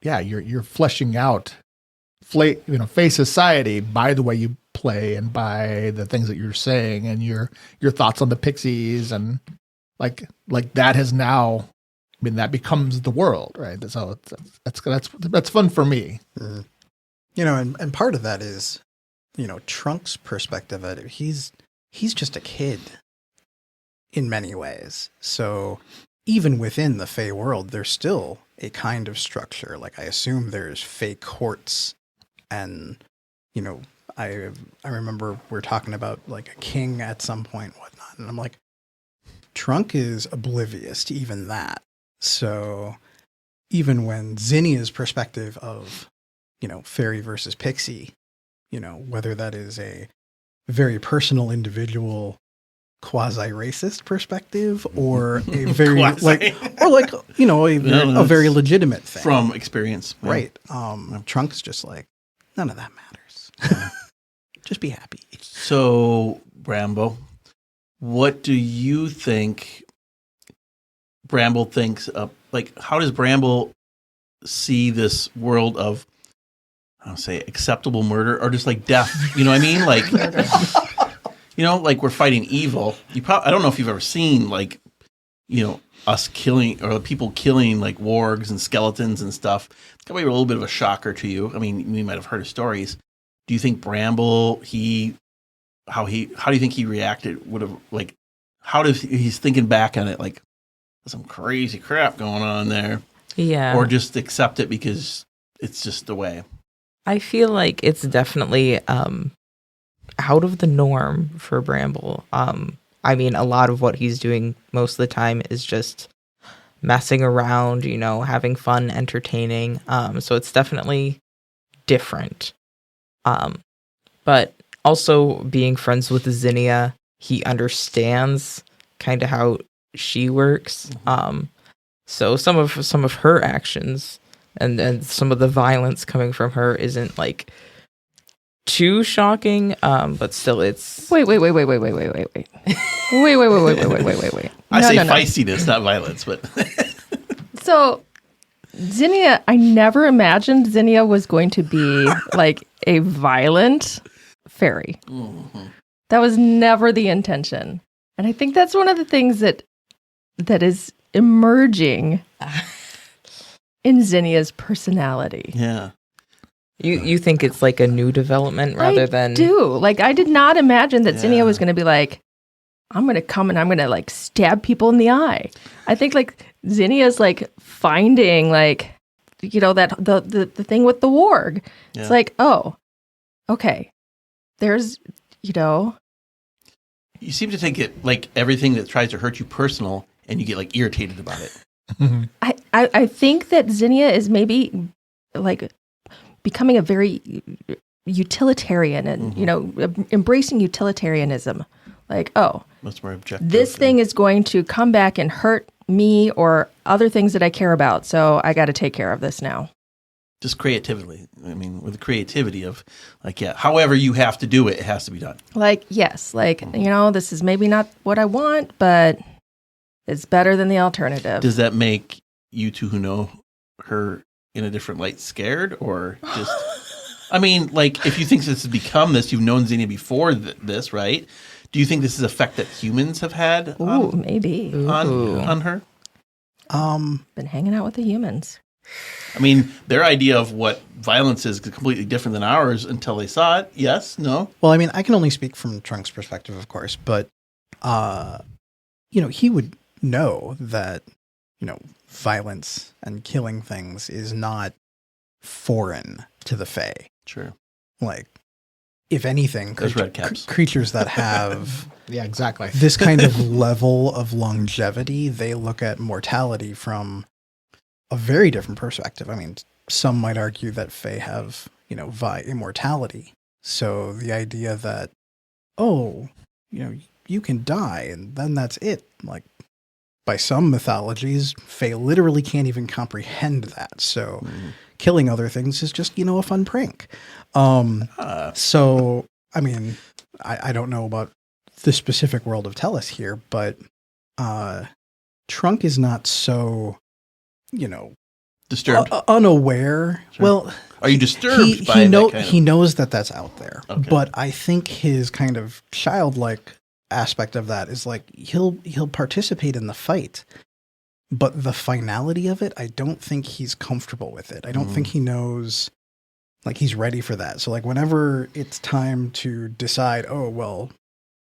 yeah, you're fleshing out Fae society by the way you play and by the things that you're saying and your thoughts on the pixies, and like that has now, that becomes the world, right? So that's fun for me. Mm. And part of that is, Trunk's perspective at it. He's just a kid in many ways. So even within the Fae world, there's still a kind of structure. Like, I assume there's Fae courts, and I remember we're talking about like a king at some point, whatnot, and I'm like, Trunk is oblivious to even that. So even when Zinnia's perspective of, fairy versus pixie, whether that is a very personal, individual, quasi-racist perspective, or a very a very legitimate thing From experience. Yeah. right? Trunk's just like, none of that matters. Just be happy. So, Bramble, what do you think Bramble thinks of? How does Bramble see this world of, I don't say acceptable murder, or just death? You know what I mean? We're fighting evil. I don't know if you've ever seen us killing, or people killing wargs and skeletons and stuff. It's gonna be a little bit of a shocker to you. I mean, you might have heard of stories. Do you think Bramble, how do you think he reacted? Would have how does he's thinking back on it? Some crazy crap going on there. Yeah. Or just accept it because it's just the way. I feel like it's definitely out of the norm for Bramble. I mean, a lot of what he's doing most of the time is just messing around, having fun, entertaining. So it's definitely different. But also being friends with Zinnia, he understands kind of how she works. So some of her actions and some of the violence coming from her isn't too shocking, but still it's Wait. Wait. I say feistiness, not violence, but So Zinnia, I never imagined Zinnia was going to be a violent fairy. Mm-hmm. That was never the intention. And I think that's one of the things that is emerging in Zinnia's personality. Yeah. you think it's a new development rather than I do. I did not imagine that Zinnia was going to be I'm going to come and I'm going to stab people in the eye. I think Zinnia's finding that the thing with the warg. Yeah. It's oh, okay. There's You seem to think it everything that tries to hurt you personal, and you get irritated about it. I think that Zinnia is maybe becoming a very utilitarian and, embracing utilitarianism. Like, oh, Much more objective. this thing is going to come back and hurt me or other things that I care about. So I got to take care of this now. Just creatively. I mean, with the creativity of, like, however you have to do it, it has to be done. Like, yes, this is maybe not what I want, but it's better than the alternative. Does that make you two who know her in a different light scared, or just? I mean, like, if you think this has become this, you've known Xenia before this, right? Do you think this is an effect that humans have had maybe on her? Been hanging out with the humans. I mean, their idea of what violence is completely different than ours until they saw it. Yes? No? Well, I mean, I can only speak from Trunk's perspective, of course, but, he would know that, violence and killing things is not foreign to the Fae. Sure. Like, if anything, Those red caps. creatures that have Yeah, exactly. this kind of level of longevity, they look at mortality from a very different perspective. I mean, some might argue that Fae have, immortality. So the idea that, you can die and then that's it. Like, by some mythologies, Fae literally can't even comprehend that. So killing other things is just, a fun prank. So, I mean, I don't know about the specific world of Tellus here, but Trunk is not so, Disturbed. Unaware. Sure. Well, Are you disturbed by that kind of... He knows that that's out there. Okay. But I think his kind of childlike aspect of that is like he'll participate in the fight, but the finality of it, I don't think he's comfortable with it. I don't think he knows, like, he's ready for that. So, like, whenever it's time to decide,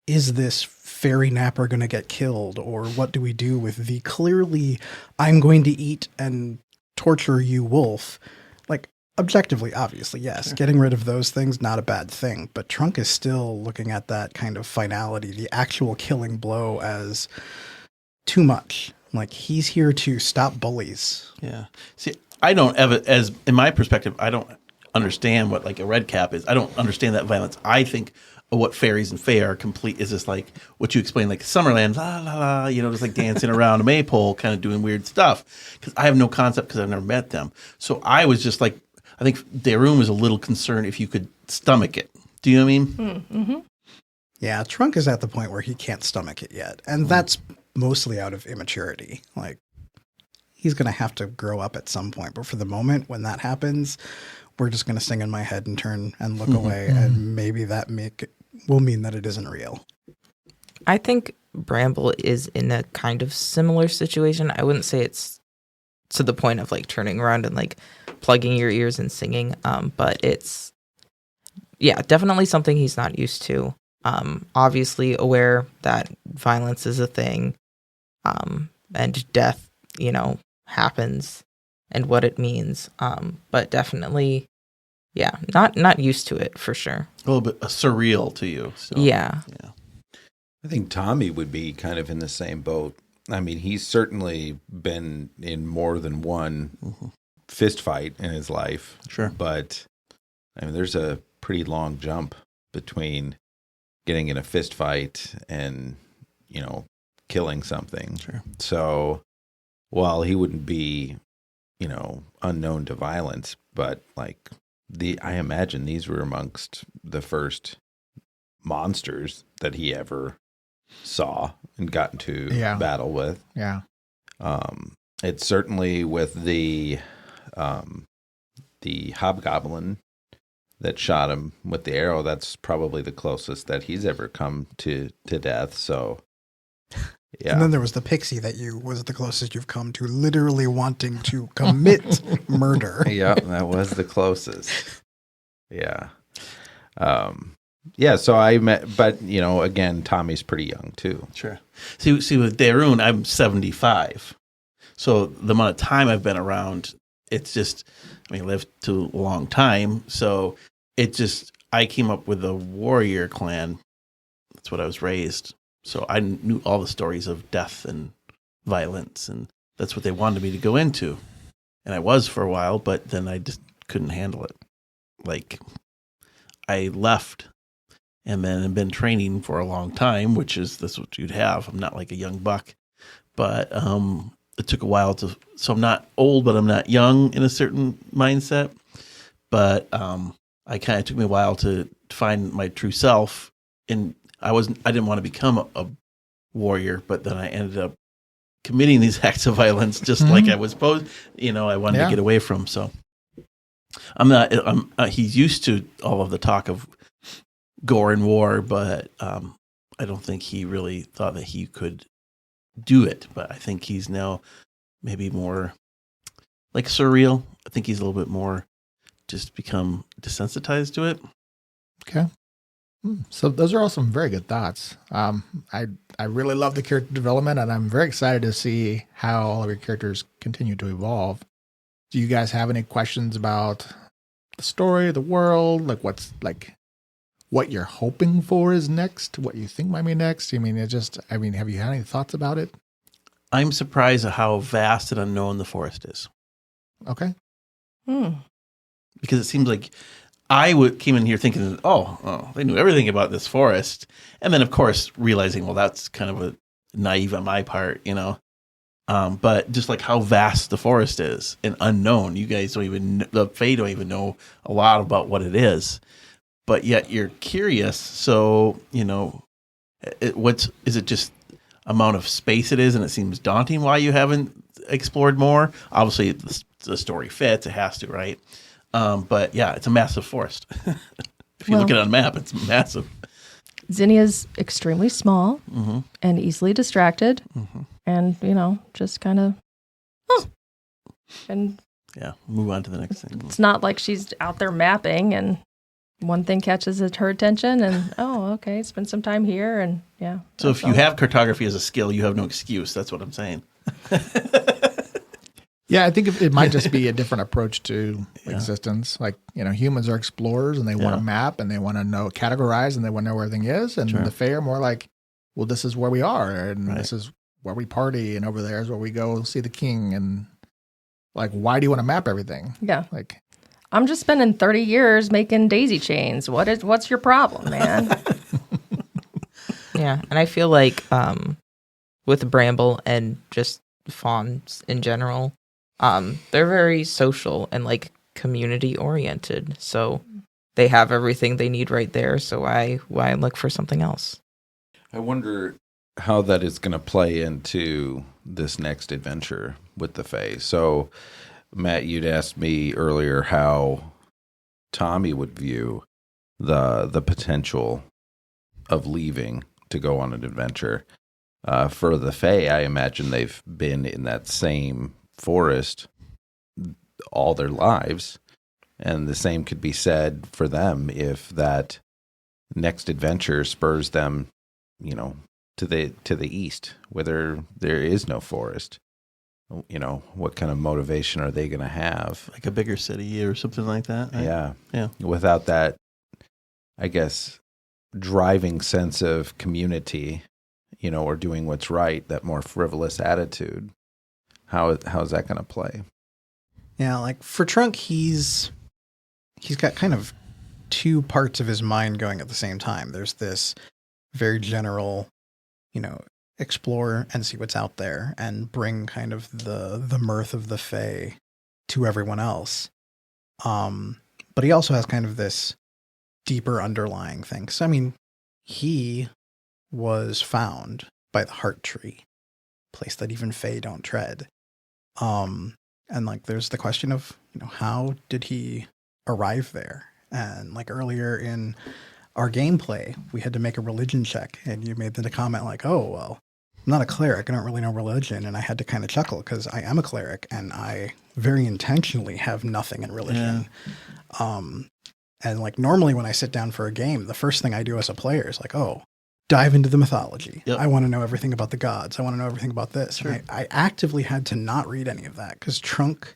is this fairy napper going to get killed, or what do we do with the clearly I'm going to eat and torture you wolf? Like, objectively, obviously, yes. Sure. Getting rid of those things, not a bad thing. But Trunk is still looking at that kind of finality, the actual killing blow, as too much. Like, he's here to stop bullies. Yeah. See, I don't ever, as in my perspective, I don't understand what, like, a red cap is. I don't understand that violence. I think of what fairies and fae are complete is just like what you explained, like Summerland, la la la, just like dancing around a maypole, kind of doing weird stuff. Because I have no concept because I've never met them. So I was just like, I think Daroon was a little concerned if you could stomach it. Do you know what I mean? Mm-hmm. Yeah, Trunk is at the point where he can't stomach it yet. And that's mostly out of immaturity. Like, he's going to have to grow up at some point. But for the moment, when that happens, we're just going to sing in my head and turn and look away. And maybe that will mean that it isn't real. I think Bramble is in a kind of similar situation. I wouldn't say it's to the point of, like, turning around and, like, plugging your ears and singing. But it's, definitely something he's not used to. Obviously aware that violence is a thing, and death, happens and what it means. But definitely, not used to it for sure. A little bit surreal to you. So, yeah. I think Tommy would be kind of in the same boat. I mean, he's certainly been in more than one fist fight in his life. Sure. But, I mean, there's a pretty long jump between getting in a fist fight and, killing something. Sure. So, while he wouldn't be, unknown to violence, but, like, I imagine these were amongst the first monsters that he ever saw and got into battle with. Yeah. It's certainly with the hobgoblin that shot him with the arrow. That's probably the closest that he's ever come to death. So, yeah. And then there was the pixie that was the closest you've come to literally wanting to commit murder. Yeah, that was the closest. Yeah. Yeah, so I met, but, again, Tommy's pretty young, too. Sure. See, with Daroon, I'm 75. So the amount of time I've been around, it's just, I lived to a long time. So I came up with a warrior clan. That's what I was raised. So I knew all the stories of death and violence, and that's what they wanted me to go into. And I was for a while, but then I just couldn't handle it. Like, I left and then have been training for a long time, which is this what you'd have. I'm not like a young buck, but it took a while so I'm not old, but I'm not young in a certain mindset. But it took me a while to find my true self, and I didn't want to become a warrior, but then I ended up committing these acts of violence just like I was supposed, I wanted to get away from. So he's used to all of the talk of gore and war, but I don't think he really thought that he could do it. But I think he's now maybe more like surreal. I think he's a little bit more just become desensitized to it. Okay. So those are all some very good thoughts. I really love the character development, and I'm very excited to see how all of your characters continue to evolve. Do you guys have any questions about the story, the world, what you're hoping for is next, what you think might be next? Have you had any thoughts about it? I'm surprised at how vast and unknown the forest is. Okay. Because it seems like came in here thinking, oh, they knew everything about this forest. And then, of course, realizing, well, that's kind of a naive on my part, But just like how vast the forest is and unknown. You guys the Fae don't even know a lot about what it is. But yet you're curious. So, is it just amount of space it is and it seems daunting why you haven't explored more? Obviously, the story fits. It has to, right? But yeah, it's a massive forest. If you look at it on a map, it's massive. Zinnia's extremely small and easily distracted, and just kind of, and yeah, move on to the next thing. It's not like she's out there mapping and one thing catches her attention, and okay, spend some time here, and yeah. So if you have cartography as a skill, you have no excuse. That's what I'm saying. Yeah, I think it might just be a different approach to existence. Like, humans are explorers and they want to map and they want to know, categorize, and they want to know where everything is. And the Fae are more like, well, this is where we are and this is where we party, and over there is where we go see the king. And like, why do you want to map everything? Yeah. Like, I'm just spending 30 years making daisy chains. What's your problem, man? Yeah, and I feel like with Bramble and just fawns in general, they're very social and like community oriented. So they have everything they need right there. So why look for something else? I wonder how that is going to play into this next adventure with the Fae. So, Matt, you'd asked me earlier how Tommy would view the potential of leaving to go on an adventure. For the Fae, I imagine they've been in that same forest all their lives, and the same could be said for them if that next adventure spurs them, to the east, whether there is no forest. What kind of motivation are they going to have? Like a bigger city or something like that. Right? Yeah. Without that, I guess, driving sense of community, or doing what's right, that more frivolous attitude, how is that going to play? Yeah, like for Trunk, he's got kind of two parts of his mind going at the same time. There's this very general, explore and see what's out there and bring kind of the mirth of the Fae to everyone else. But he also has kind of this deeper underlying thing. So, he was found by the Heart Tree, place that even Fae don't tread. And like, there's the question of, how did he arrive there? And like earlier in our gameplay, we had to make a religion check, and you made the comment like, oh, well, I'm not a cleric. I don't really know religion. And I had to kind of chuckle because I am a cleric and I very intentionally have nothing in religion. Yeah. And like normally when I sit down for a game, the first thing I do as a player is like, dive into the mythology. Yep. I want to know everything about the gods. I want to know everything about this. Sure. I actively had to not read any of that because Trunk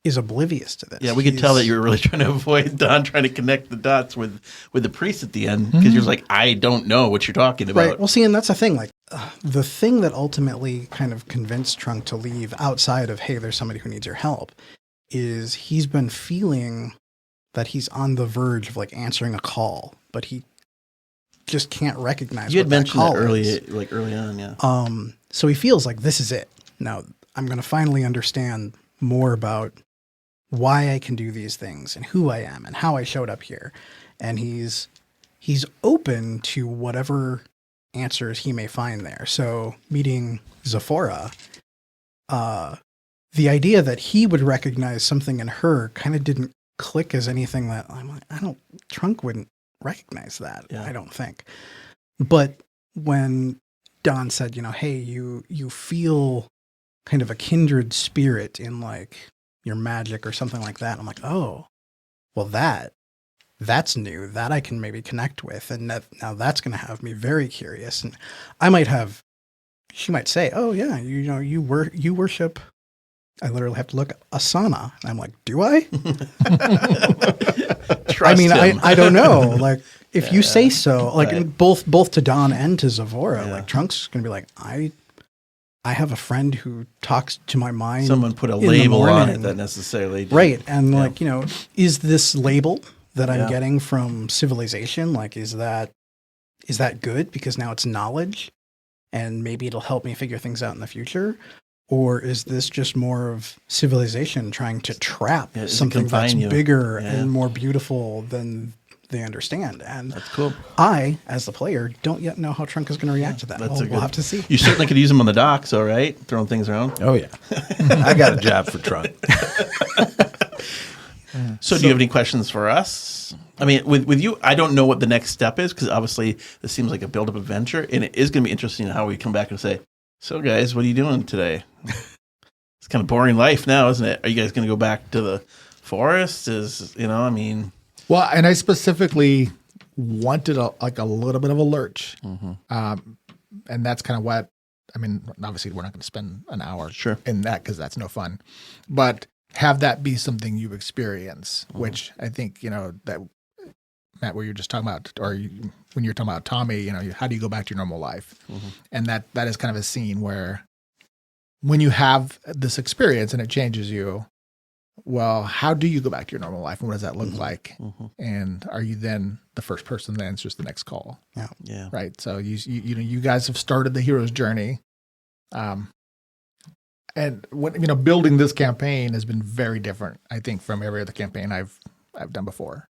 is oblivious to this. Yeah, we could tell that you were really trying to avoid Don trying to connect the dots with the priest at the end because you're like, I don't know what you're talking about. Right. Well, see, and that's the thing. Like, the thing that ultimately kind of convinced Trunk to leave outside of, hey, there's somebody who needs your help, is he's been feeling that he's on the verge of like answering a call, but he just can't recognize You had what that mentioned call that early, is. like early on, yeah. So he feels like this is it. Now I'm going to finally understand more about why I can do these things and who I am and how I showed up here. And he's open to whatever answers he may find there. So meeting Zephora, the idea that he would recognize something in her kind of didn't click as anything that I'm like, Trunk wouldn't recognize that. Yeah. I don't think. But when Don said, hey, you feel kind of a kindred spirit in like your magic or something like that. I'm like, oh, well, that's new. That I can maybe connect with. And now that's going to have me very curious. And she might say, oh yeah, you worship. I literally have to look Asana. And I'm like, do I? Trust him. I don't know. Like, if you say so, like Right. both to Don and to Zephora, Yeah. like Trunk's gonna be like, I have a friend who talks to my mind. Someone put a in the label on morning. it that necessarily didn't. Right. And Yeah. like, is this label that I'm Yeah. getting from civilization, like, is that good? Because now it's knowledge and maybe it'll help me figure things out in the future. Or is this just more of civilization trying to trap Yeah, does it something that's confine you? bigger Yeah. and more beautiful than they understand? And That's cool. I, as the player, don't yet know how Trunk is going to react to that. That's We'll have to see. You certainly could use them on the docks, all right? Throwing things around. Oh yeah, I got a job for Trunk. So do you have any questions for us? I mean, with you, I don't know what the next step is because obviously this seems like a build-up adventure, and it is going to be interesting how we come back and say, so guys, what are you doing today? It's kind of boring life now, isn't it? Are you guys going to go back to the forest? Well, and I specifically wanted a little bit of a lurch. And that's kind of what, obviously we're not going to spend an hour Sure. in that because that's no fun. But have that be something you experience, which I think, that, Matt, where you're just talking about, when you're talking about Tommy, how do you go back to your normal life? And that is kind of a scene where when you have this experience and it changes you, well, how do you go back to your normal life and what does that look like? And are you then the first person that answers the next call? Yeah. Right. So you guys have started the hero's journey. And when, building this campaign has been very different, I think, from every other campaign I've done before,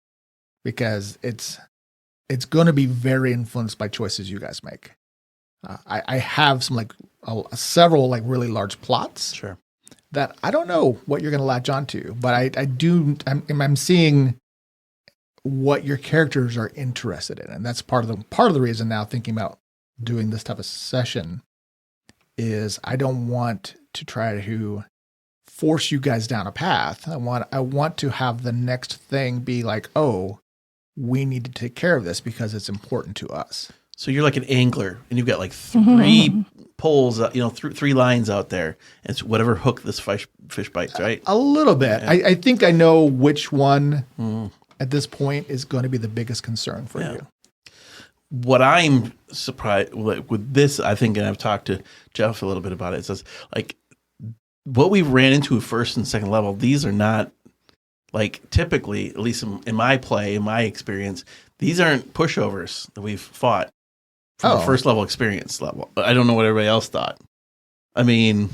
because it's going to be very influenced by choices you guys make. I have some several really large plots. Sure. That I don't know what you're going to latch onto, but I'm seeing what your characters are interested in, and that's part of the reason now thinking about doing this type of session is I don't want to try to force you guys down a path. I want to have the next thing be like, oh, we need to take care of this because it's important to us. So you're like an angler, and you've got like three poles, three lines out there. And it's whatever hook this fish bites, right? A little bit. Yeah. I think I know which one at this point is going to be the biggest concern for you. What I'm surprised with this, I think, and I've talked to Jeff a little bit about it, says what we ran into first and second level, these are not typically, at least in my play, in my experience, these aren't pushovers that we've fought from a first level experience level. I don't know what everybody else thought. They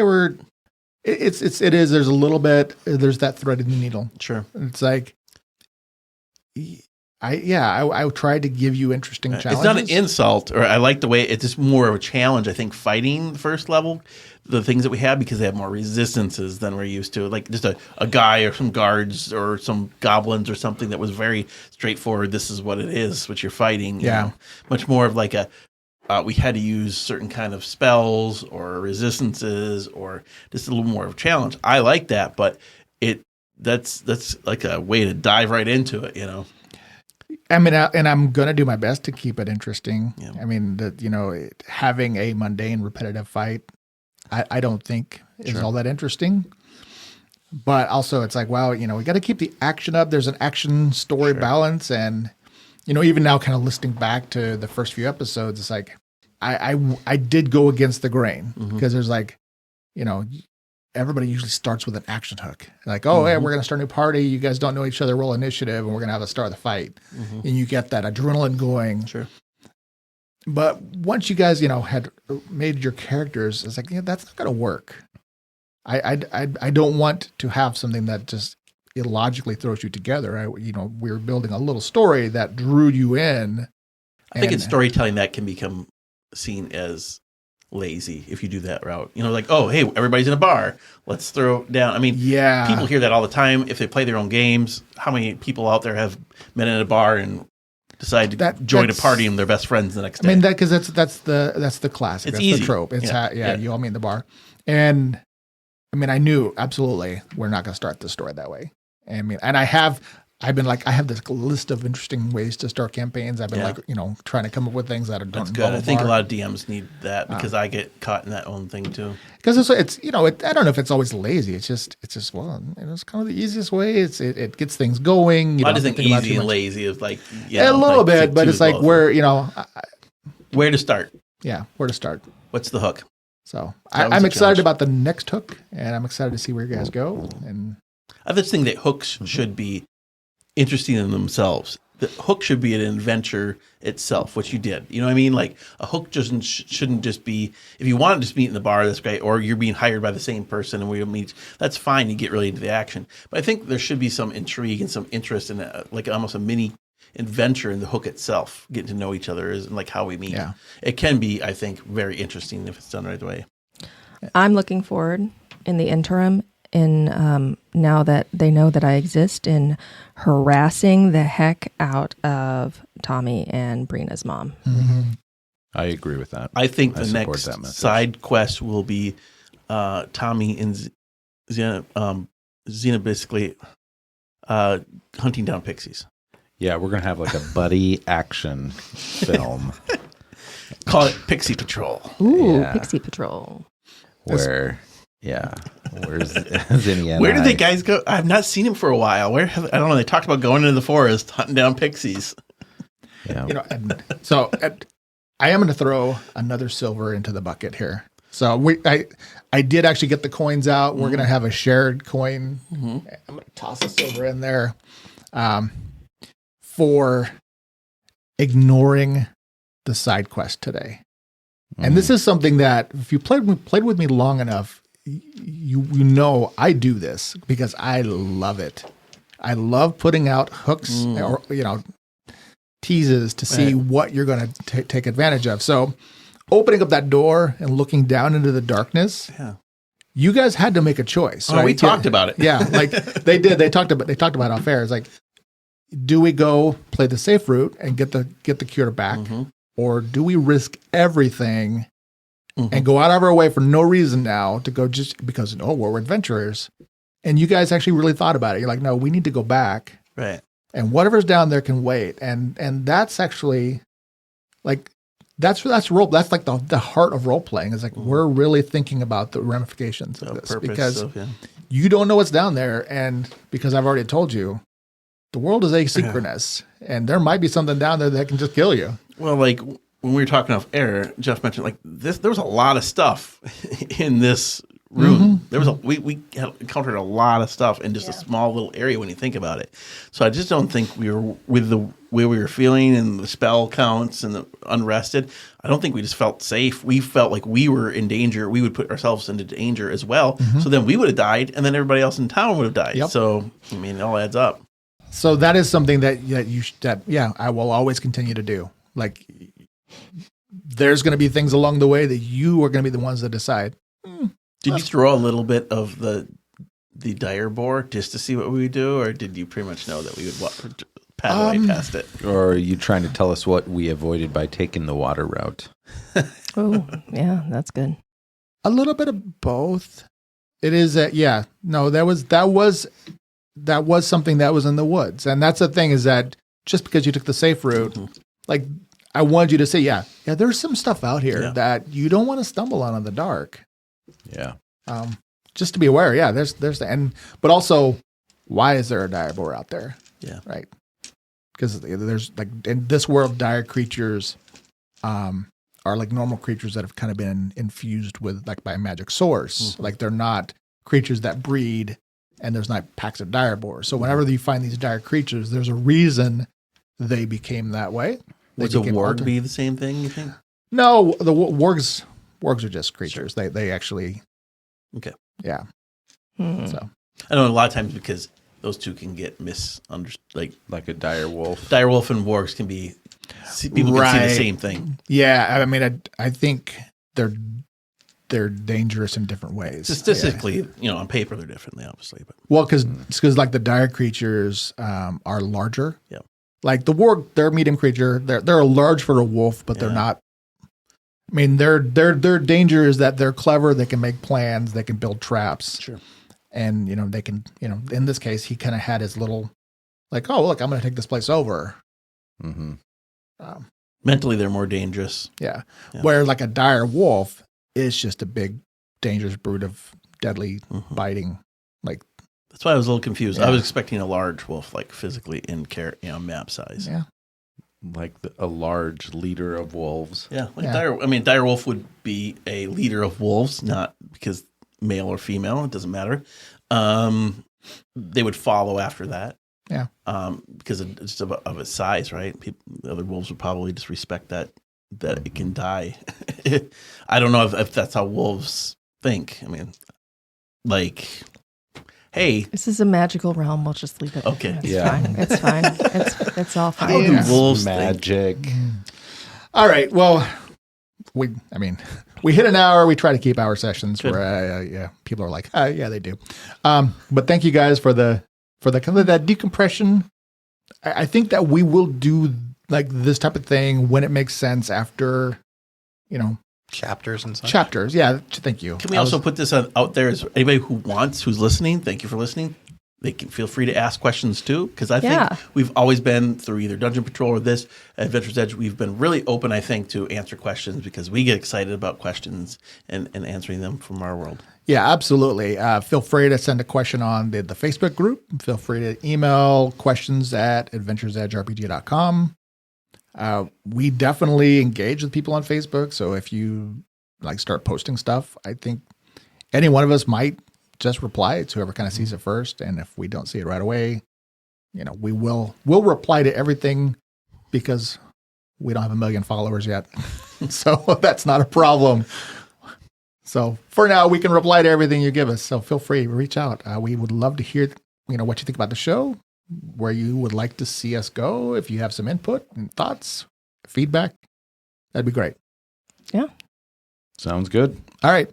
were. It is. There's a little bit. There's that thread in the needle. Sure. It's like, I tried to give you interesting challenges. It's not an insult, or I like the way it's just more of a challenge. I think fighting the first level, the things that we have, because they have more resistances than we're used to. Like just a guy or some guards or some goblins or something that was very straightforward. This is what it is, what you're fighting. You know? Much more of like we had to use certain kind of spells or resistances or just a little more of a challenge. I like that, but that's like a way to dive right into it, and I'm going to do my best to keep it interesting. Yeah. Having a mundane, repetitive fight, I don't think is all that interesting. But also it's like, well, we got to keep the action up. There's an action story balance. And, even now kind of listening back to the first few episodes, it's like, I did go against the grain because there's everybody usually starts with an action hook. Like, oh, hey, we're going to start a new party. You guys don't know each other. Roll initiative, and we're going to have a start of the fight. And you get that adrenaline going. Sure. But once you guys, had made your characters, it's like, that's not going to work. I don't want to have something that just illogically throws you together. We're building a little story that drew you in. I think in storytelling that can become seen as lazy if you do that route. Like, oh, hey, everybody's in a bar. Let's throw down. I mean, people hear that all the time. If they play their own games, how many people out there have been in a bar and decide to join a party and they're best friends the next day? I mean, because that's the classic. It's that's easy. The trope. It's you all meet in the bar. And I mean, I knew absolutely we're not going to start the story that way. I mean, and I have this list of interesting ways to start campaigns. I've been trying to come up with things that don't. That's good. I think a lot of DMs need that because I get caught in that own thing too. Because it's I don't know if it's always lazy. It's just it's kind of the easiest way. It gets things going. I just think easy and lazy is like a little bit, but it's like where where to start. Yeah, where to start. What's the hook? So I'm excited about the next hook, and I'm excited to see where you guys go. And I just think that hooks should be interesting in themselves. The hook should be an adventure itself, which you did. You know what I mean? Like a hook shouldn't just be, if you want to just meet in the bar, that's great. Or you're being hired by the same person and we meet, that's fine. You get really into the action. But I think there should be some intrigue and some interest in like almost a mini adventure in the hook itself, getting to know each other and like how we meet. Yeah. It can be, I think, very interesting if it's done the right way. I'm looking forward in the interim now that they know that I exist in harassing the heck out of Tommy and Brina's mom. I agree with that. I think the next side quest will be Tommy and Xena basically hunting down pixies. Yeah, we're going to have like a buddy action film. Call it Pixie Patrol. Ooh, Pixie Patrol. Where's Zinni? Where did the guys go? I've not seen him for a while. I don't know. They talked about going into the forest, hunting down pixies. Yeah. I am going to throw another silver into the bucket here. So I did actually get the coins out. We're going to have a shared coin. I'm going to toss a silver in there for ignoring the side quest today. And this is something that if you played with me long enough, you know I do this because I love it. I love putting out hooks or teases to see what you're going to take advantage of. So opening up that door and looking down into the darkness, you guys had to make a choice. Oh, right? We talked about it. Yeah, like they did. They talked about it off air. It's like, do we go play the safe route and get the cure back, or do we risk everything and go out of our way for no reason now to go just because we're adventurers? And you guys actually really thought about it. You're like, no, we need to go back, right? And whatever's down there can wait. And that's actually like that's role. That's like the heart of role playing. Is like we're really thinking about the ramifications of this because you don't know what's down there, and because I've already told you, the world is asynchronous, and there might be something down there that can just kill you. Well, like when we were talking off air, Jeff mentioned like this. There was a lot of stuff in this room. There was we encountered a lot of stuff in just a small little area when you think about it. So I just don't think we were with the way we were feeling and the spell counts and the unrested. I don't think we just felt safe. We felt like we were in danger. We would put ourselves into danger as well. So then we would have died, and then everybody else in town would have died. Yep. So I mean, it all adds up. So that is something that I will always continue to do. Like, there's going to be things along the way that you are going to be the ones that decide. Did you throw a little bit of the dire boar just to see what we would do, or did you pretty much know that we would paddle away past it? Or are you trying to tell us what we avoided by taking the water route? Oh, yeah, that's good. A little bit of both. It is that that was something that was in the woods. And that's the thing is that just because you took the safe route, like I wanted you to say, there's some stuff out here that you don't want to stumble on in the dark. Yeah. Just to be aware. Yeah. But also, why is there a dire boar out there? Yeah. Right. Because there's like in this world, dire creatures, are like normal creatures that have kind of been infused with like by a magic source. Like they're not creatures that breed, and there's not packs of dire boars. So whenever you find these dire creatures, there's a reason they became that way. Would a warg be the same thing, you think? No, the wargs are just creatures. They actually. Okay. Yeah. So I know a lot of times because those two can get misunderstood, like a dire wolf. Dire wolf and wargs can be people can see the same thing. Yeah, I mean, I think they're dangerous in different ways. Statistically, on paper they're different, obviously. But well, because like the dire creatures are larger. Yeah. Like the warg, they're a medium creature. They're large for a wolf, but they're not. I mean, their danger is that they're clever. They can make plans. They can build traps. Sure. And they can. In this case, he kind of had his little, like, oh look, I'm going to take this place over. Mm-hmm. Mentally, they're more dangerous. Yeah. Where like a dire wolf is just a big, dangerous brute of deadly biting. Like that's why I was a little confused. Yeah. I was expecting a large wolf, like physically in map size. Yeah. Like a large leader of wolves. Yeah. Dire wolf would be a leader of wolves, not because male or female, it doesn't matter. They would follow after that. Yeah. Because of its size, right? The other wolves would probably just respect that it can die. I don't know if that's how wolves think. I mean, like, hey, This is a magical realm. We'll just leave it. Okay. It's fine. It's all how fine. do wolves think? magic. All right. Well, we hit an hour. We try to keep our sessions Good. where people are like, yeah, they do. But thank you guys for the kind of that decompression. I think that we will do like this type of thing when it makes sense after, Chapters and such. chapters. Yeah. Thank you. Can we also put this out there as anybody who's listening? Thank you for listening. They can feel free to ask questions too, because I think we've always been through either Dungeon Patrol or this Adventure's Edge. We've been really open, I think, to answer questions because we get excited about questions and answering them from our world. Yeah, absolutely. Feel free to send a question on the Facebook group. Feel free to email questions at adventuresedgerpg.com. We definitely engage with people on Facebook. So if you start posting stuff, I think any one of us might just reply to whoever kind of sees it first. And if we don't see it right away, we'll reply to everything because we don't have 1 million followers yet. So that's not a problem. So for now, we can reply to everything you give us. So feel free to reach out. We would love to hear, what you think about the show, where you would like to see us go. If you have some input and thoughts, feedback, that'd be great. Yeah. Sounds good. All right.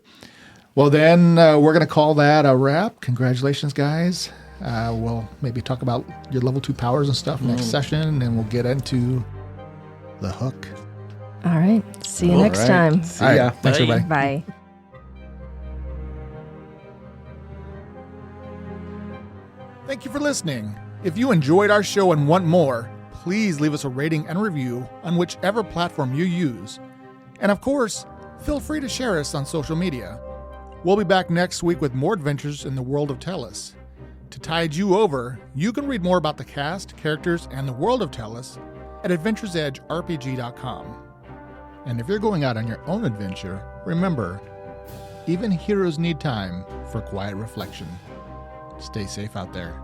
Well, then we're going to call that a wrap. Congratulations, guys. We'll maybe talk about your level 2 powers and stuff next session, and we'll get into the hook. All right. See you next time. See All right. ya. Thanks, Bye. everybody. Bye. Thank you for listening. If you enjoyed our show and want more, please leave us a rating and review on whichever platform you use. And of course, feel free to share us on social media. We'll be back next week with more adventures in the world of Tellus. To tide you over, you can read more about the cast, characters, and the world of Tellus at adventuresedgerpg.com. And if you're going out on your own adventure, remember, even heroes need time for quiet reflection. Stay safe out there.